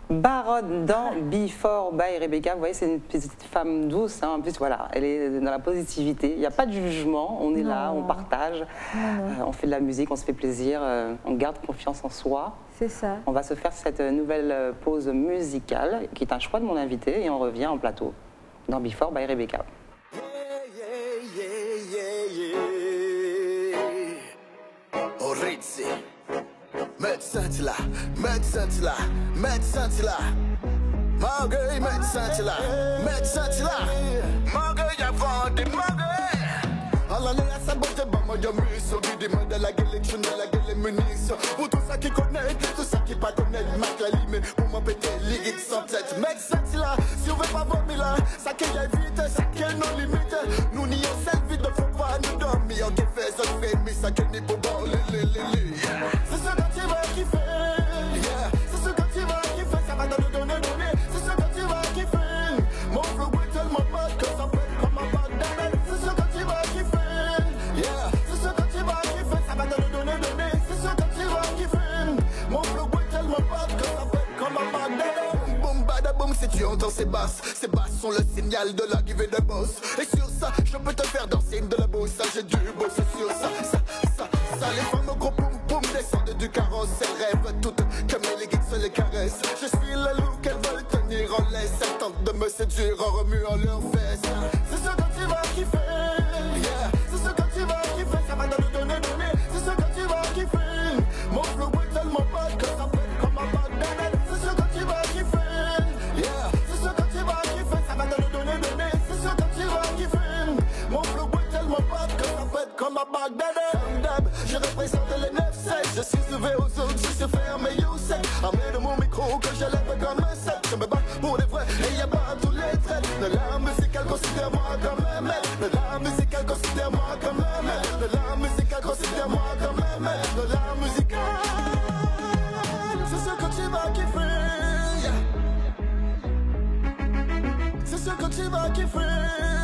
Baronne dans Before by Rebecca, vous voyez, c'est une petite femme douce, hein. En plus voilà, elle est dans la positivité, il n'y a pas de jugement, on est là, on partage, on fait de la musique, on se fait plaisir, on garde confiance en soi. C'est ça. On va se faire cette nouvelle pause musicale qui est un choix de mon invité et on revient en plateau dans Before by Rebecca. Médecin là, Marguerite, médecin là, Marguerite, avant de Allez à sa beauté, bah moi y'a mis sur du démon de la gueule, je de la gueule munition. Pour tout ça qui connaît, tout ça qui pas connaît, marque la limite pour m'empêcher, ligue sans tête. Médecin là, si on veut pas vomir là, ça qui est vite, ça qui est non limite. Nous n'y a celle vite, ne faut pas nous dormir. On fait ça, fait, mais ça qui n'est pas bon, c'est ce que tu vas kiffer, c'est ce que tu vas kiffer, ça va te donner, c'est ce que tu vas kiffer. Mon flow est tellement bad que ça fait comme un bad damn, c'est ce que tu vas kiffer, c'est ce que tu vas kiffer, ça va te donner, c'est ce que tu vas kiffer. Mon flow est tellement bad que ça fait comme un bad damn. Boum bada boum, si tu entends ces basses sont le signal de la give de boss. Et sur ça, je peux te faire danser de la bosse, ça j'ai du boss sur ça, les femmes au gros boum boum descendent du carrosse, elles rêvent toutes comme les guides se les caressent. Je suis le loup qu'elles veulent tenir en laisse, elles tentent de me séduire en remuant leurs fesses. C'est ce que tu vas kiffer, c'est ce que tu vas kiffer, ça va te donner, c'est ce que tu vas kiffer. Mon flow est tellement bad que ça fait comme un bad damn, c'est ce que tu vas kiffer, c'est ce que tu vas kiffer, ça va te donner, c'est ce que tu vas kiffer. Mon flow est tellement bad que ça fait comme un bad damn. Je représente les 9-7, je suis levé aux autres, je suis fermé, you say. Amène de mon micro que je lève comme un 7. Je me bats pour les vrais et y'a pas tous les traits. De la musicale, considère-moi comme un maître. De la musicale, considère-moi comme un maître. De la musicale, considère-moi comme un maître. De la musicale, c'est ce que tu vas kiffer. C'est ce que tu vas kiffer.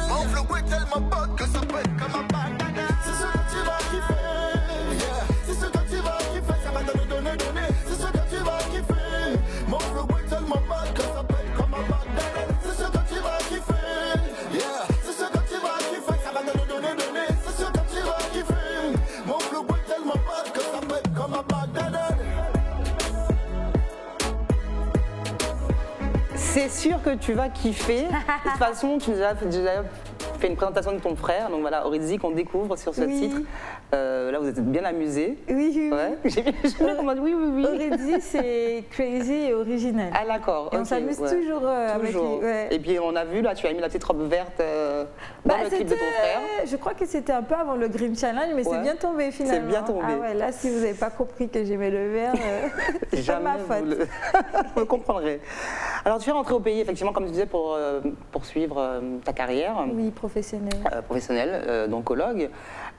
Mon flow est tellement bon que ça peut être comme un banana. C'est ce que tu vas kiffer. C'est ce que tu vas kiffer, ça va te donner, c'est ce que tu vas kiffer. Mon flow est tellement bad que ça pète comme un banana. C'est ce que tu vas kiffer, c'est ce que tu vas kiffer, ça va te donner, c'est ce que tu vas kiffer. Mon flow est tellement bad que ça pète comme un banana. C'est sûr que tu vas kiffer. De toute façon, tu nous as déjà fait une présentation de ton frère, donc voilà, Oridzi qu'on découvre sur ce titre. Là, vous êtes bien amusés. Oui. Ouais. J'ai bien oui. Oridzi, c'est crazy et original. Ah d'accord. Et on s'amuse toujours avec lui. Ouais. Et puis on a vu là, tu as mis la petite robe verte dans le clip de ton frère. Je crois que c'était un peu avant le Green Challenge, mais c'est bien tombé finalement. C'est bien tombé. Ah ouais, là, si vous n'avez pas compris que j'aimais le vert, c'est pas ma faute. Vous le comprendrez. Alors tu es rentré au pays, effectivement, comme tu disais, pour poursuivre ta carrière. Oui, professionnelle. Professionnelle, d'oncologue.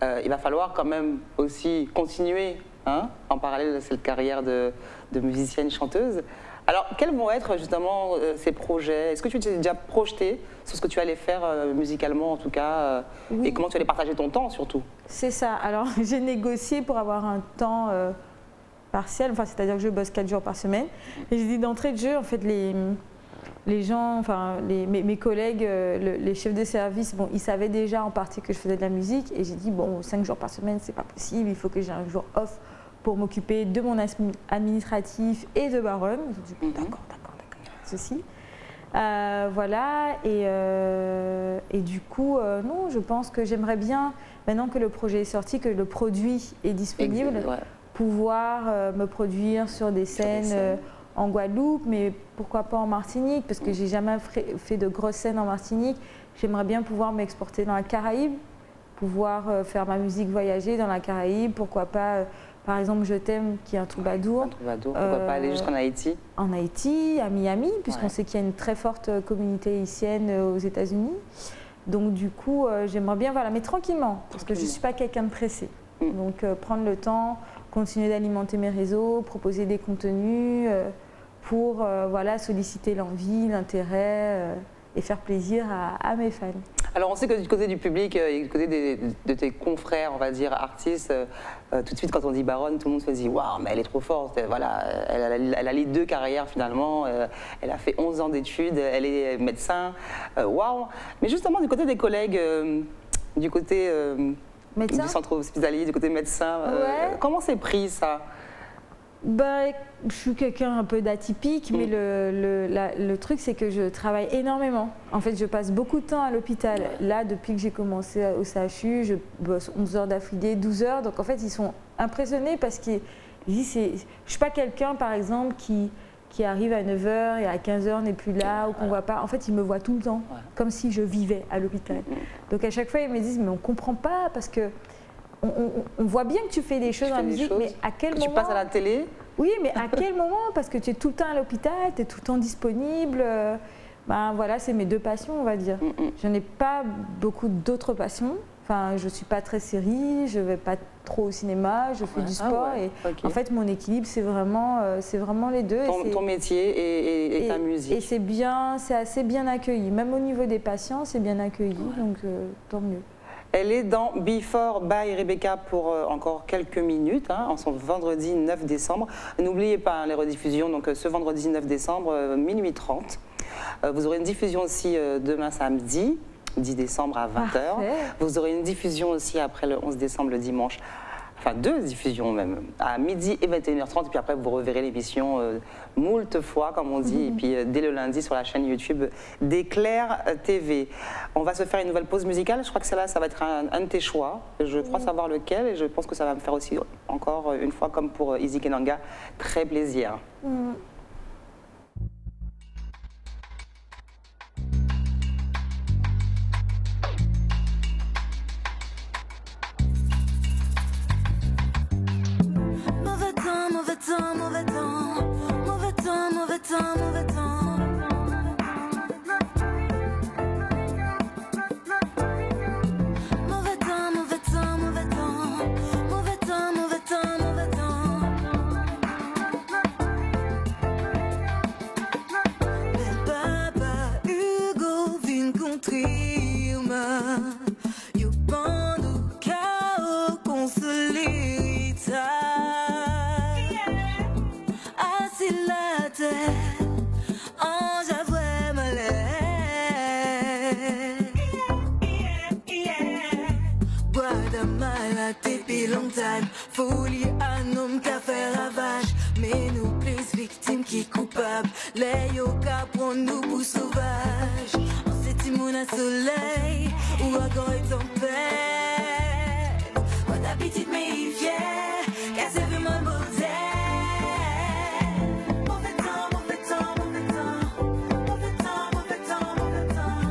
Il va falloir quand même aussi continuer, hein, en parallèle de cette carrière de musicienne chanteuse, Alors, quels vont être justement ces projets? Est-ce que tu t'es déjà projeté sur ce que tu allais faire musicalement en tout cas Oui. et comment tu allais partager ton temps surtout? C'est ça. Alors, j'ai négocié pour avoir un temps partiel, enfin, c'est-à-dire que je bosse 4 jours par semaine. Et j'ai dit d'entrée de jeu, en fait, les gens, enfin, mes collègues, les chefs de service, bon, ils savaient déjà en partie que je faisais de la musique. Et j'ai dit, bon, 5 jours par semaine, c'est pas possible, il faut que j'ai un jour off pour m'occuper de mon administratif et de Baronne. Ils ont dit, bon, d'accord, ceci. Voilà, et du coup, non, je pense que j'aimerais bien, maintenant que le projet est sorti, que le produit est disponible, Ouais. pouvoir me produire sur des scènes en Guadeloupe, mais pourquoi pas en Martinique, parce que j'ai jamais fait de grosses scènes en Martinique. J'aimerais bien pouvoir m'exporter dans la Caraïbe, pouvoir faire ma musique voyager dans la Caraïbe, pourquoi pas, par exemple, Je t'aime, qui est un troubadour. Un troubadour, pourquoi pas aller jusqu'en Haïti? En Haïti, à Miami, puisqu'on Ouais. sait qu'il y a une très forte communauté haïtienne aux États-Unis. Donc du coup, j'aimerais bien, voilà, mais tranquillement, parce que je ne suis pas quelqu'un de pressé. Donc prendre le temps, continuer d'alimenter mes réseaux, proposer des contenus pour voilà, solliciter l'envie, l'intérêt et faire plaisir à mes fans. Alors on sait que du côté du public et du côté de tes confrères, on va dire, artistes, tout de suite quand on dit Baronne, tout le monde se dit « Waouh, mais elle est trop forte, voilà, elle a lié 2 carrières finalement, elle a fait 11 ans d'études, elle est médecin, waouh !» Mais justement du côté des collègues, du côté Médecin du centre hospitalier, du côté médecin, Ouais. comment c'est pris ça? Ben, je suis quelqu'un un peu d'atypique, mais le truc, c'est que je travaille énormément. En fait, je passe beaucoup de temps à l'hôpital. Là, depuis que j'ai commencé au CHU, je bosse 11 heures d'affilée, 12 heures. Donc, en fait, ils sont impressionnés parce qu'ils disent, je ne suis pas quelqu'un, par exemple, qui arrive à 9 heures et à 15 heures n'est plus là ou qu'on ne voit pas. En fait, ils me voient tout le temps, comme si je vivais à l'hôpital. Donc, à chaque fois, ils me disent, mais on ne comprend pas parce que on voit bien que tu fais des choses dans la musique, mais à quel moment... Tu passes à la télé? Oui, mais à quel moment? Parce que tu es tout le temps à l'hôpital, tu es tout le temps disponible. Ben voilà, c'est mes 2 passions, on va dire. Je n'ai pas beaucoup d'autres passions. Enfin, je ne suis pas très série, je ne vais pas trop au cinéma, je fais du sport. ouais, Et ok. en fait, mon équilibre, c'est vraiment les deux. Ton métier et ta musique. Et c'est assez bien accueilli. Même au niveau des patients, c'est bien accueilli, donc tant mieux. Elle est dans Before by Rebecca pour encore quelques minutes, en ce vendredi 9 décembre. N'oubliez pas les rediffusions, donc ce vendredi 9 décembre, minuit 30. Vous aurez une diffusion aussi demain samedi, 10 décembre à 20h. Parfait. Vous aurez une diffusion aussi après le 11 décembre, le dimanche. Enfin, 2 diffusions même, à midi et 21h30. Et puis après, vous reverrez l'émission moult fois, comme on dit. Et puis dès le lundi sur la chaîne YouTube d'Éclair TV. On va se faire une nouvelle pause musicale. Je crois que celle-là, ça va être un de tes choix. Je crois savoir lequel. Et je pense que ça va me faire aussi, encore une fois, comme pour Izzy Kenanga, très plaisir. Mauvais temps, mauvais temps, mauvais temps. Mauvais temps, mauvais temps, mauvais temps. Mauvais temps, mauvais temps, mauvais temps. Mauvais temps, mauvais temps, mauvais temps. Bel papa Hugo vin confirme. Yo pando cao consolita. Assis la tête, ange avoué malais. Guadamala depuis long time, folie un homme qui a fait ravage. Mais nous plus victimes qui coupables, les yoga pour nous pour sauvages. On s'est dit mon soleil, ou encore est en paix. What d'habitude mais il vient, cassez vu mon beauté. Mauvais temps, mauvais temps, mauvais temps. Mauvais temps, mauvais temps, mauvais temps.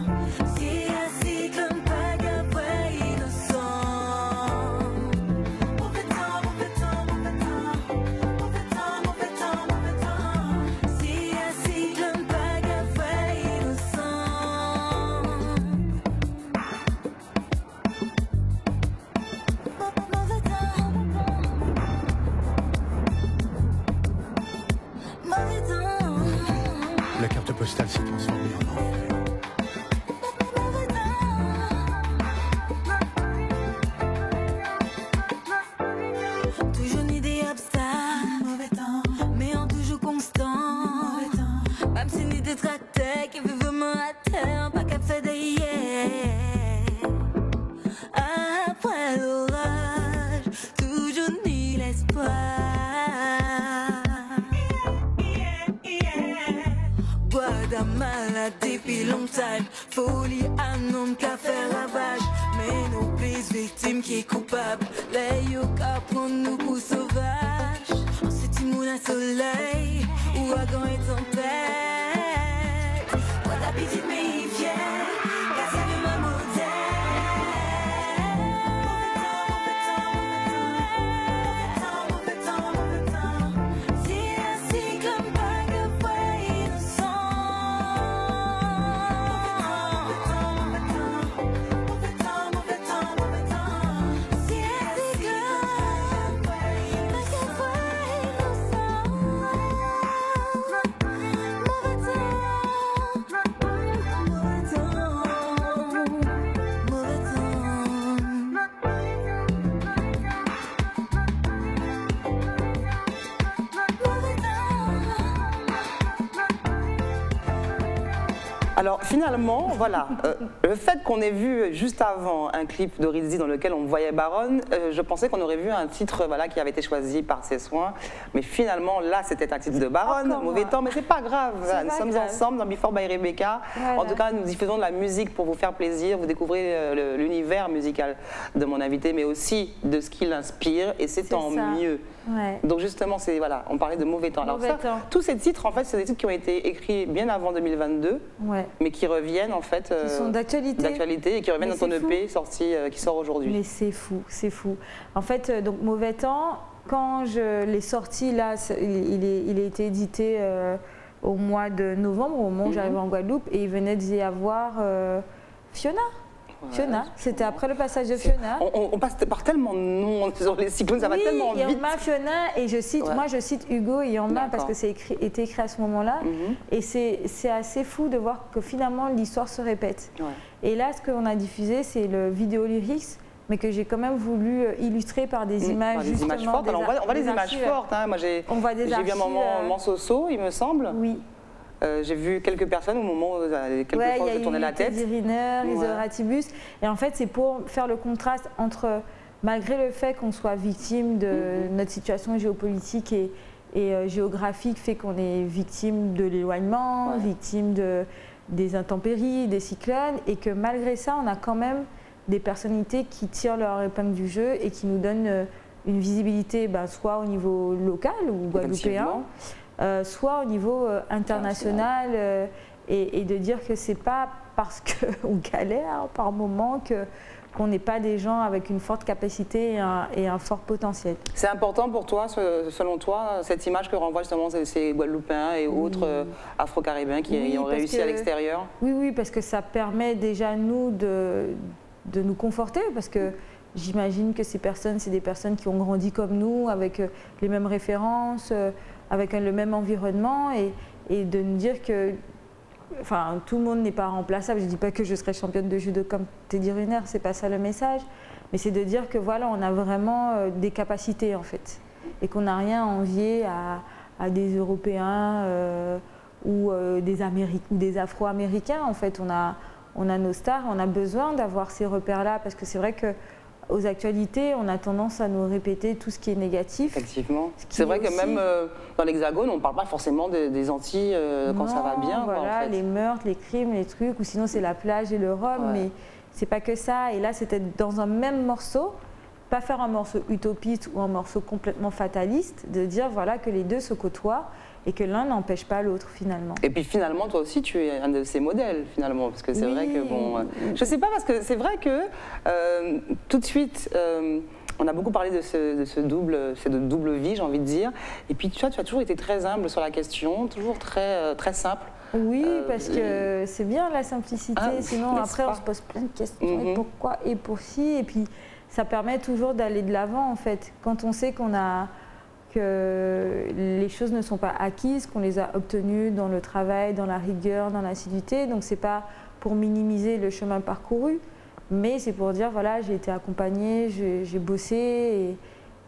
Si assis comme pas qu'après innocent. Mauvais temps, mauvais temps, mauvais temps. Mauvais temps, mauvais temps, mauvais temps. Si assis comme pas qu'après innocent. Mauvais temps. vibe. Folie à nom qu'a fait ravage. Mais nos plus victimes qui est coupable. Les yoka prendre nous pour sauvages. On se dit moulin soleil. Ouragan et tempête. Moi la petite mais fière. Car ça veut ma Alors finalement, voilà, le fait qu'on ait vu juste avant un clip de Rizzi dans lequel on voyait Baronne, je pensais qu'on aurait vu un titre voilà, qui avait été choisi par ses soins, mais finalement là c'était un titre de Baronne, Encore Mauvais moi. temps, mais c'est pas grave, voilà, nous pas sommes grave. ensemble dans Before by Rebecca. Voilà. En tout cas nous diffusons de la musique pour vous faire plaisir, vous découvrez l'univers musical de mon invité, mais aussi de ce qui l'inspire, et c'est tant ça. mieux. Ouais. Donc justement, c'est voilà, on parlait de Mauvais temps. Alors Mauvais temps. tous ces titres, en fait, c'est des titres qui ont été écrits bien avant 2022, Ouais. mais qui reviennent en fait Qui sont d'actualité. et qui reviennent Mais dans ton c'est fou. EP sorti, qui sort aujourd'hui. Mais c'est fou, c'est fou. En fait, donc Mauvais temps, quand je l'ai sorti, là, il a été édité au mois de novembre, au moment où j'arrivais en Guadeloupe, et il venait d'y avoir Fiona. Fiona, c'était après le passage de Fiona. On passe par tellement de noms sur les cyclones, ça va tellement il y vite. en a Fiona, et je cite, Ouais. moi je cite Hugo et Yamba parce D'accord. que c'est été écrit à ce moment-là. Et c'est assez fou de voir que finalement l'histoire se répète. Ouais. Et là, ce qu'on a diffusé, c'est le vidéo lyrics, mais que j'ai quand même voulu illustrer par des images, Par des justement. images fortes. Alors on voit des les images archives. fortes. Hein. Moi j'ai On voit des vu un archives, moment Soso, il me semble. Oui. J'ai vu quelques personnes au moment où quelques Ouais, fois il y je a tournais la eu tête. Teddy Riner, Ouais. Iso Ratibus. Et en fait, c'est pour faire le contraste entre, malgré le fait qu'on soit victime de notre situation géopolitique et géographique, fait qu'on est victime de l'éloignement, Ouais. victime des intempéries, des cyclones, et que malgré ça, on a quand même des personnalités qui tirent leur épingle du jeu et qui nous donnent une visibilité, soit au niveau local ou guadeloupéen, soit au niveau international, et de dire que c'est pas parce qu'on galère par moment qu'on n'est pas des gens avec une forte capacité et un fort potentiel. C'est important pour toi, selon toi, cette image que renvoient justement ces Guadeloupéens et autres Afro-Caribéens qui Oui, ont parce réussi que- à l'extérieur? Oui, parce que ça permet déjà nous de nous conforter, parce que j'imagine que ces personnes, c'est des personnes qui ont grandi comme nous, avec les mêmes références, avec le même environnement, et de nous dire que tout le monde n'est pas remplaçable. Je ne dis pas que je serai championne de judo comme Teddy Riner, c'est pas ça le message, mais c'est de dire que voilà, on a vraiment des capacités en fait, et qu'on n'a rien à envier à des Européens ou des Afro-Américains. En fait, on a nos stars, on a besoin d'avoir ces repères-là, parce que c'est vrai que aux actualités, on a tendance à nous répéter tout ce qui est négatif. Effectivement. Ce qui C'est vrai est que aussi- même dans l'Hexagone, on ne parle pas forcément des Antilles quand ça va Non, bien. quoi, voilà, en fait. les meurtres, les crimes, les trucs, ou sinon c'est la plage et le rhum, Ouais. mais c'est pas que ça. Et là, c'était dans un même morceau, pas faire un morceau utopiste ou un morceau complètement fataliste, de dire voilà que les deux se côtoient et que l'un n'empêche pas l'autre finalement. Et puis finalement, toi aussi, tu es un de ces modèles, finalement, parce que c'est Oui. vrai que, bon, je sais pas, parce que c'est vrai que tout de suite, on a beaucoup parlé de ce double vie, j'ai envie de dire, et puis tu as toujours été très humble sur la question, toujours très simple. Oui, parce que c'est bien la simplicité, sinon n'est-ce après pas? on se pose plein de questions, et pourquoi, et pour si, et puis ça permet toujours d'aller de l'avant en fait. Quand on sait que les choses ne sont pas acquises, qu'on les a obtenues dans le travail, dans la rigueur, dans l'assiduité, donc c'est pas pour minimiser le chemin parcouru, mais c'est pour dire voilà, j'ai été accompagnée, j'ai bossé,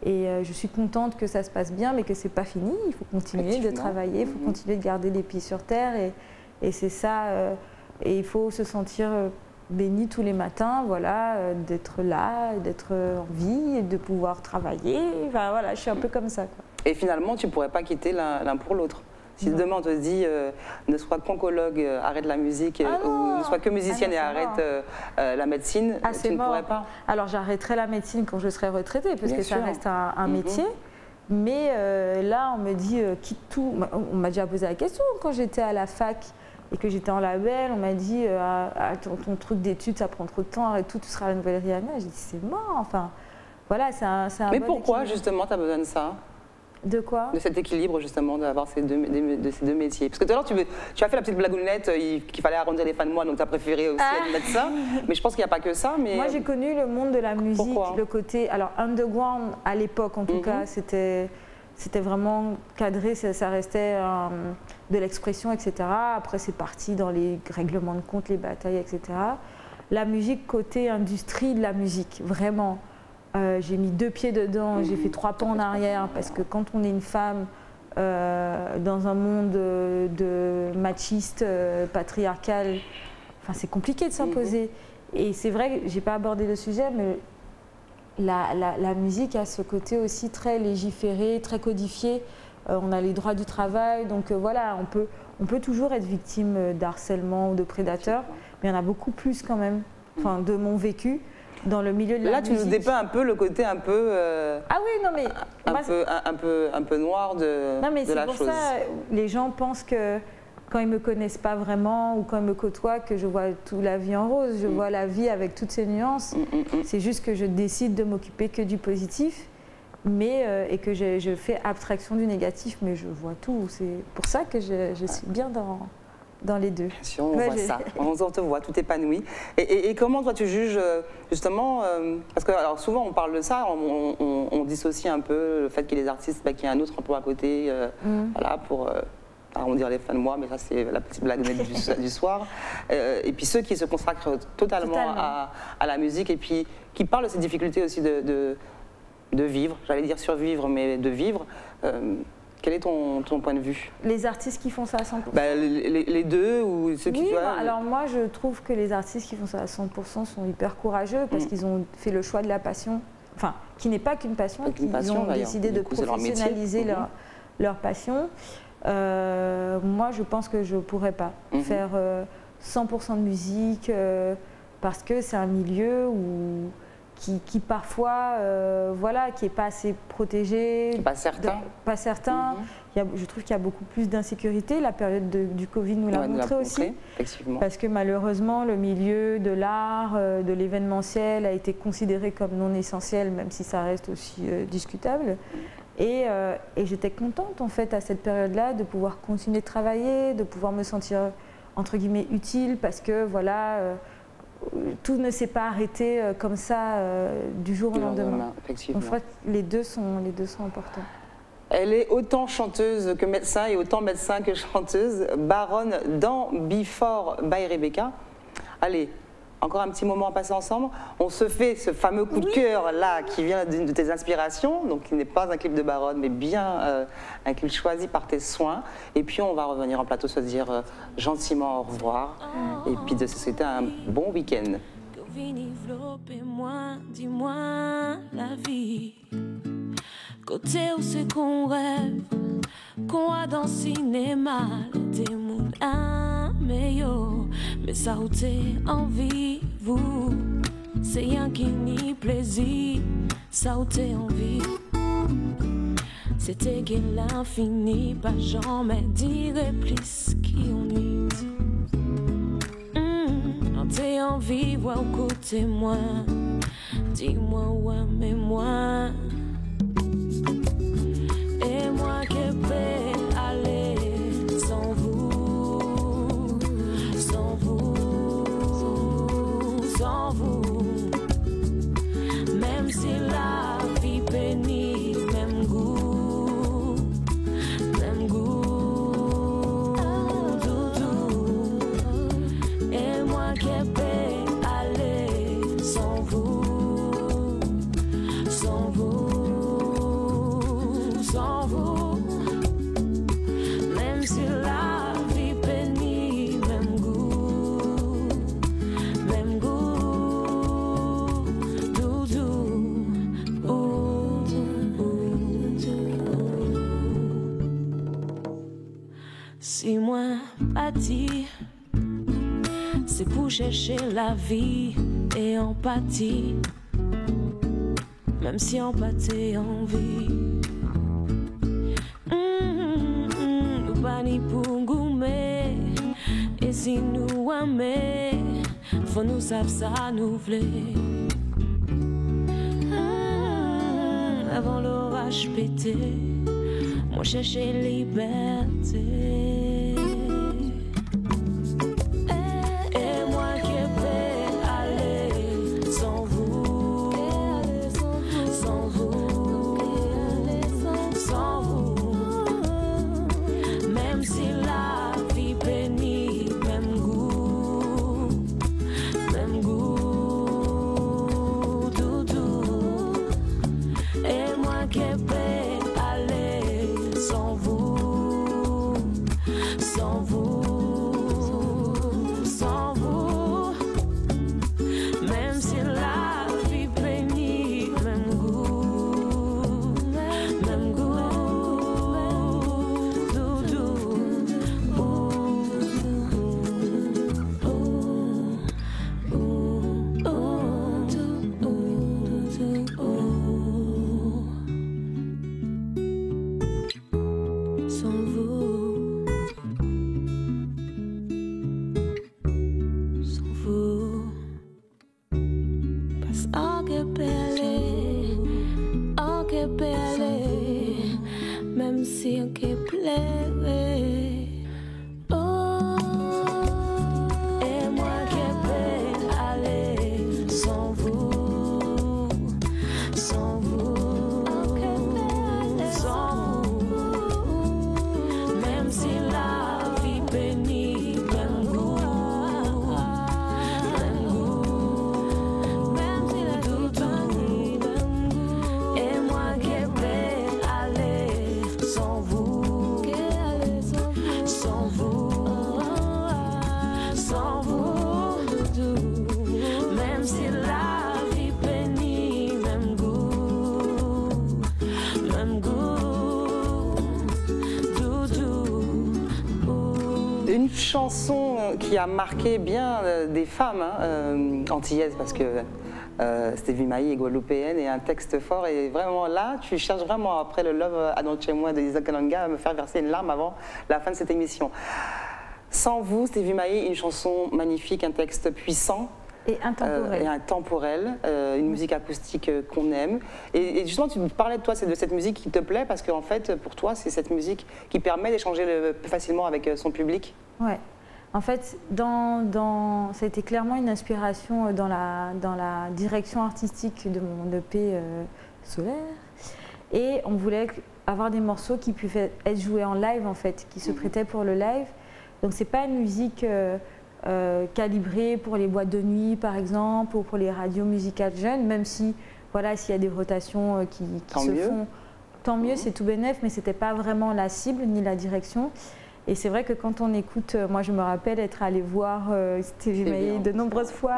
et je suis contente que ça se passe bien, mais que c'est pas fini, il faut continuer de Effectivement. travailler, il faut continuer de garder les pieds sur terre, et c'est ça, et il faut se sentir béni tous les matins, voilà, d'être là, d'être en vie, et de pouvoir travailler. Enfin voilà, je suis un peu comme ça, quoi. Et finalement, tu ne pourrais pas quitter l'un pour l'autre. Si demain on te dit ne sois qu'oncologue, arrête la musique, Ah ou non. ne sois que musicienne Ah non, et c'est arrête la médecine, Ah, tu c'est ne mort. pourrais pas. Alors j'arrêterai la médecine quand je serai retraitée, parce Bien que ça sûr. reste un métier. Mais là, on me dit quitte tout. On m'a déjà posé la question quand j'étais à la fac et que j'étais en label. On m'a dit ton truc d'études, ça prend trop de temps, arrête tout, tu seras la nouvelle Rihanna. J'ai dit c'est mort. Enfin, voilà, c'est un Mais bon pourquoi équilibre. justement tu as besoin de ça, De quoi? de cet équilibre justement, d'avoir ces deux métiers? Parce que tout à l'heure tu as fait la petite blagounette qu'il fallait arrondir les fins de mois, donc tu as préféré aussi être médecin. Mais je pense qu'il n'y a pas que ça. Mais Moi, j'ai connu le monde de la musique, Pourquoi le côté. Alors, underground, à l'époque, en tout cas, c'était vraiment cadré, ça restait de l'expression, etc. Après, c'est parti dans les règlements de compte, les batailles, etc. La musique, côté industrie de la musique, vraiment. J'ai mis 2 pieds dedans, j'ai fait 3 pas en arrière, parce que quand on est une femme dans un monde de machiste, patriarcal, enfin, c'est compliqué de s'imposer. Et c'est vrai que je n'ai pas abordé le sujet, mais la musique a ce côté aussi très légiféré, très codifié. On a les droits du travail, donc voilà, on peut toujours être victime d'harcèlement ou de prédateurs, mais il y en a beaucoup plus quand même, enfin, de mon vécu. Dans le milieu de la là, tu musique. nous dépeins un peu le côté un peu, Ah oui, non mais un peu noir de non mais de c'est la pour chose. ça, les gens pensent que quand ils me connaissent pas vraiment ou quand ils me côtoient, que je vois toute la vie en rose. Je vois la vie avec toutes ses nuances. C'est juste que je décide de m'occuper que du positif, mais et que je fais abstraction du négatif, mais je vois tout. C'est pour ça que je suis bien dans les deux. Bien sûr, on Ouais, voit ça, on te voit, tout épanoui. Et comment toi tu juges justement, parce que alors, souvent on parle de ça, on dissocie un peu le fait qu'il y ait des artistes qui aient un autre emploi à côté, voilà, pour arrondir les fins de mois, mais ça c'est la petite blague du soir. Et puis ceux qui se consacrent totalement. À la musique et puis qui parlent de ces difficultés aussi de vivre, j'allais dire survivre, mais de vivre. Quel est ton point de vue? Les artistes qui font ça à 100%. Les deux ou ceux qui... Oui, tu vois, alors moi je trouve que les artistes qui font ça à 100% sont hyper courageux parce qu'ils ont fait le choix de la passion, enfin qui n'est pas qu'une passion, Pas qu'une qu'ils passion, ont d'ailleurs. décidé Du de coup, c'est leur métier. professionnaliser leur passion. Moi je pense que je ne pourrais pas faire 100% de musique parce que c'est un milieu qui parfois, voilà, qui n'est pas assez protégé. Pas certain. Pas certain. Je trouve qu'il y a beaucoup plus d'insécurité. La période du Covid nous l'a montré aussi. Effectivement. Parce que malheureusement, le milieu de l'art, de l'événementiel a été considéré comme non essentiel, même si ça reste aussi discutable. Et j'étais contente, en fait, à cette période-là, de pouvoir continuer de travailler, de pouvoir me sentir, entre guillemets, utile, parce que, voilà... tout ne s'est pas arrêté comme ça du jour au lendemain. Effectivement. Donc, je crois que les deux sont importants. Elle est autant chanteuse que médecin et autant médecin que chanteuse. Baronne dans Before by Rebecca. Allez, encore un petit moment à passer ensemble. On se fait ce fameux coup de cœur là qui vient d'une de tes inspirations, donc qui n'est pas un clip de Baronne, mais bien un clip choisi par tes soins. Et puis on va revenir en plateau se dire gentiment au revoir et puis de se souhaiter un bon week-end. Dis-moi la vie. Côté où c'est qu'on rêve, qu'on a dans le cinéma, des moules meilleur, mais ça où t'es envie, vous, c'est rien qui ni plaisir, ça où t'es envie. C'était qu'elle l'infini, pas jamais dire plus qui on est. T'es envie, voir au côté moi, dis-moi ouais, mais moi. Et moi qui peux aller sans vous, sans vous, sans vous. Même si la vie pénible, même goût, doudou. Et moi qui peux aller sans vous, sans vous. Sans vous, même si la vie pénible, même goût, doudou, sympathie. C'est pour chercher la vie et empathie, même si empathie envie. Nous pas ni pour goumer, et si nous aimons, faut nous savoir ça nous voulait. Avant l'orage pété, moi chercher liberté. Et moi qui vais aller sans vous, sans vous, sans vous. Même si la vie bénit, même goût, doudou. Et moi qui vais aller sans vous, sans vous, sans vous. Même si la vie bénit, même goût, doudou. Sans vous, sans vous, parce que peut aller, même si on peut pleurer. Oh, et moi qui peux aller sans vous, sans vous, sans vous. Même si la vie bénit, même goût, même si la vie bénit, et moi qui vais aller sans vous, sans vous, sans vous, même si la vie bénit, même goût, Une chanson qui a marqué bien des femmes antillaises, parce que Stevie Maï est guadeloupéenne, et un texte fort, et vraiment là, tu cherches vraiment, après le Love Adonne chez moi de Lisa Kalanga, à me faire verser une larme avant la fin de cette émission. Sans vous, Stevie Maï, une chanson magnifique, un texte puissant. Et intemporel. Et intemporel, une musique acoustique qu'on aime. Et justement, tu me parlais de toi, c'est de cette musique qui te plaît, parce qu'en fait, pour toi, c'est cette musique qui permet d'échanger plus facilement avec son public. Ouais. En fait, ça a été clairement une inspiration dans la direction artistique de mon EP Solaire. Et on voulait avoir des morceaux qui pouvaient être joués en live, en fait, qui se prêtaient pour le live. Donc, c'est pas une musique calibrée pour les boîtes de nuit, par exemple, ou pour les radios musicales jeunes, même si, voilà, s'il y a des rotations qui se font, tant mieux, c'est tout bénef, mais c'était pas vraiment la cible ni la direction. Et c'est vrai que quand on écoute, moi je me rappelle être allée voir Stevie Maï de nombreuses fois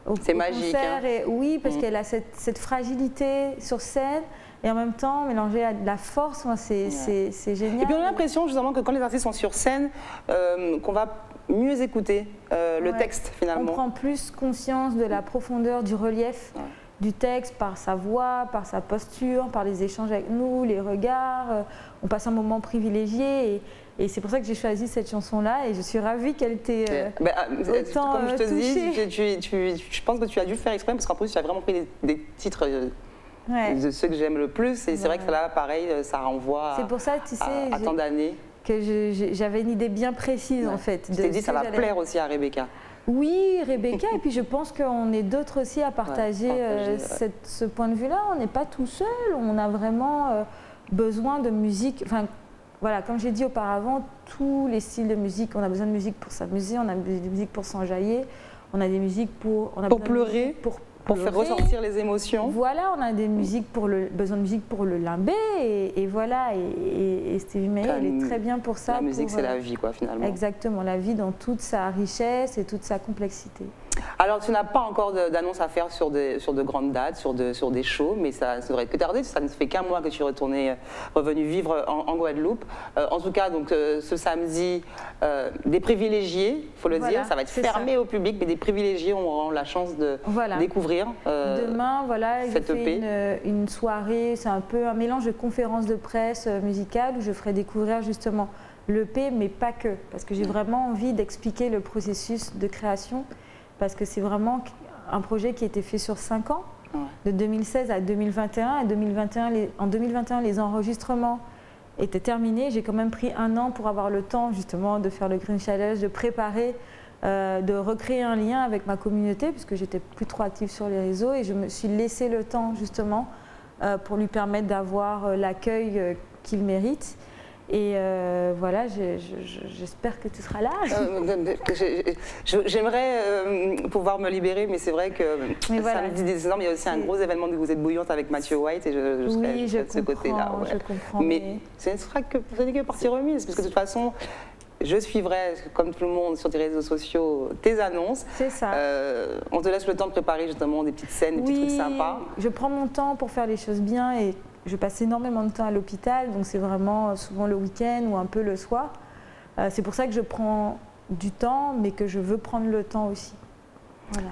au magique, concert. hein. Et, oui, parce qu'elle a cette fragilité sur scène et en même temps mélangée à de la force, c'est génial. Et puis on a l'impression justement que quand les artistes sont sur scène, qu'on va mieux écouter le texte finalement. On prend plus conscience de la profondeur du relief du texte par sa voix, par sa posture, par les échanges avec nous, les regards. On passe un moment privilégié et c'est pour ça que j'ai choisi cette chanson-là et je suis ravie qu'elle t'ait autant comme je te touchée. dis, je pense que tu as dû faire exprès parce qu'en plus tu as vraiment pris des titres de ceux que j'aime le plus et c'est vrai que là, pareil, ça renvoie c'est pour ça, tu sais, à tant d'années. Que j'avais une idée bien précise en fait. Tu t'es dit ça va plaire aussi à Rebecca. Oui, Rebecca, et puis je pense qu'on est d'autres aussi à partager, ce point de vue-là. On n'est pas tout seul, on a vraiment besoin de musique. Enfin, voilà, comme j'ai dit auparavant, tous les styles de musique, on a besoin de musique pour s'amuser, on a besoin de musique pour s'enjailler, on a des musiques pour pleurer, pour faire ressortir les émotions. Voilà, on a des musiques besoin de musique pour le limber, et voilà, et Stevie Maï, elle est très bien pour ça. La musique, c'est la vie, quoi, finalement. Exactement, la vie dans toute sa richesse et toute sa complexité. Alors, tu n'as pas encore d'annonce à faire sur de grandes dates, sur des shows, mais ça devrait être que tardé. Ça ne fait qu'un mois que tu es revenu vivre en Guadeloupe. En tout cas, donc, ce samedi, des privilégiés, il faut le dire, ça va être fermé au public, mais des privilégiés auront la chance de découvrir Demain, voilà, j'ai cette EP. fait une soirée, c'est un peu un mélange de conférences de presse musicale où je ferai découvrir justement l'EP, mais pas que, parce que j'ai vraiment envie d'expliquer le processus de création, parce que c'est vraiment un projet qui a été fait sur 5 ans, de 2016 à 2021. Et en 2021, les enregistrements étaient terminés. J'ai quand même pris 1 an pour avoir le temps justement de faire le Green Challenge, de préparer, de recréer un lien avec ma communauté, puisque j'étais plus trop active sur les réseaux, et je me suis laissé le temps justement pour lui permettre d'avoir l'accueil qu'il mérite. Et voilà, j'espère que tu seras là. J'aimerais pouvoir me libérer, mais c'est vrai que samedi décembre, il y a aussi un gros événement de Vous êtes bouillante avec Mathieu White, et je serai de ce côté-là. Je comprends. Mais ce ne sera que partie remise, parce que de toute façon, je suivrai, comme tout le monde, sur tes réseaux sociaux, tes annonces. C'est ça. On te laisse le temps de préparer justement des petites scènes, des petits trucs sympas. Je prends mon temps pour faire les choses bien, et je passe énormément de temps à l'hôpital, donc c'est vraiment souvent le week-end ou un peu le soir. C'est pour ça que je prends du temps, mais que je veux prendre le temps aussi. Voilà.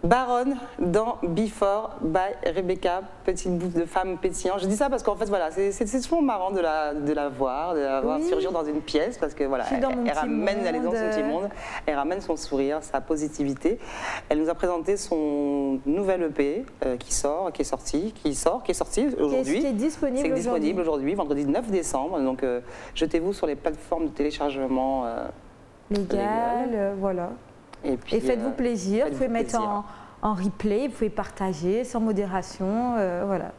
Baronne dans Before by Rebecca, petite bouffe de femme pétillante. Je dis ça parce qu'en fait, voilà, c'est souvent marrant de la voir surgir dans une pièce, parce que voilà, elle ramène elle est dans son petit monde, elle ramène son sourire, sa positivité. Elle nous a présenté son nouvel EP qui est sorti aujourd'hui. Qui est disponible aujourd'hui, vendredi 9 décembre. Donc, jetez-vous sur les plateformes de téléchargement légales, voilà. Et faites-vous plaisir, vous pouvez mettre en replay, vous pouvez partager sans modération, voilà.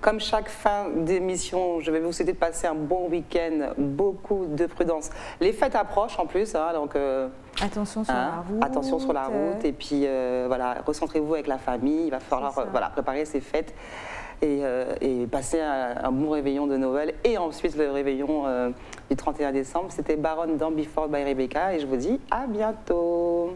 Comme chaque fin d'émission, je vais vous souhaiter de passer un bon week-end, beaucoup de prudence. Les fêtes approchent en plus, hein, donc attention sur la route. Attention sur la route, et puis voilà, recentrez-vous avec la famille, il va falloir préparer ces fêtes. Et passer un bon réveillon de Noël, et ensuite le réveillon du 31 décembre. C'était Baronne dans Before by Rebecca, et je vous dis à bientôt.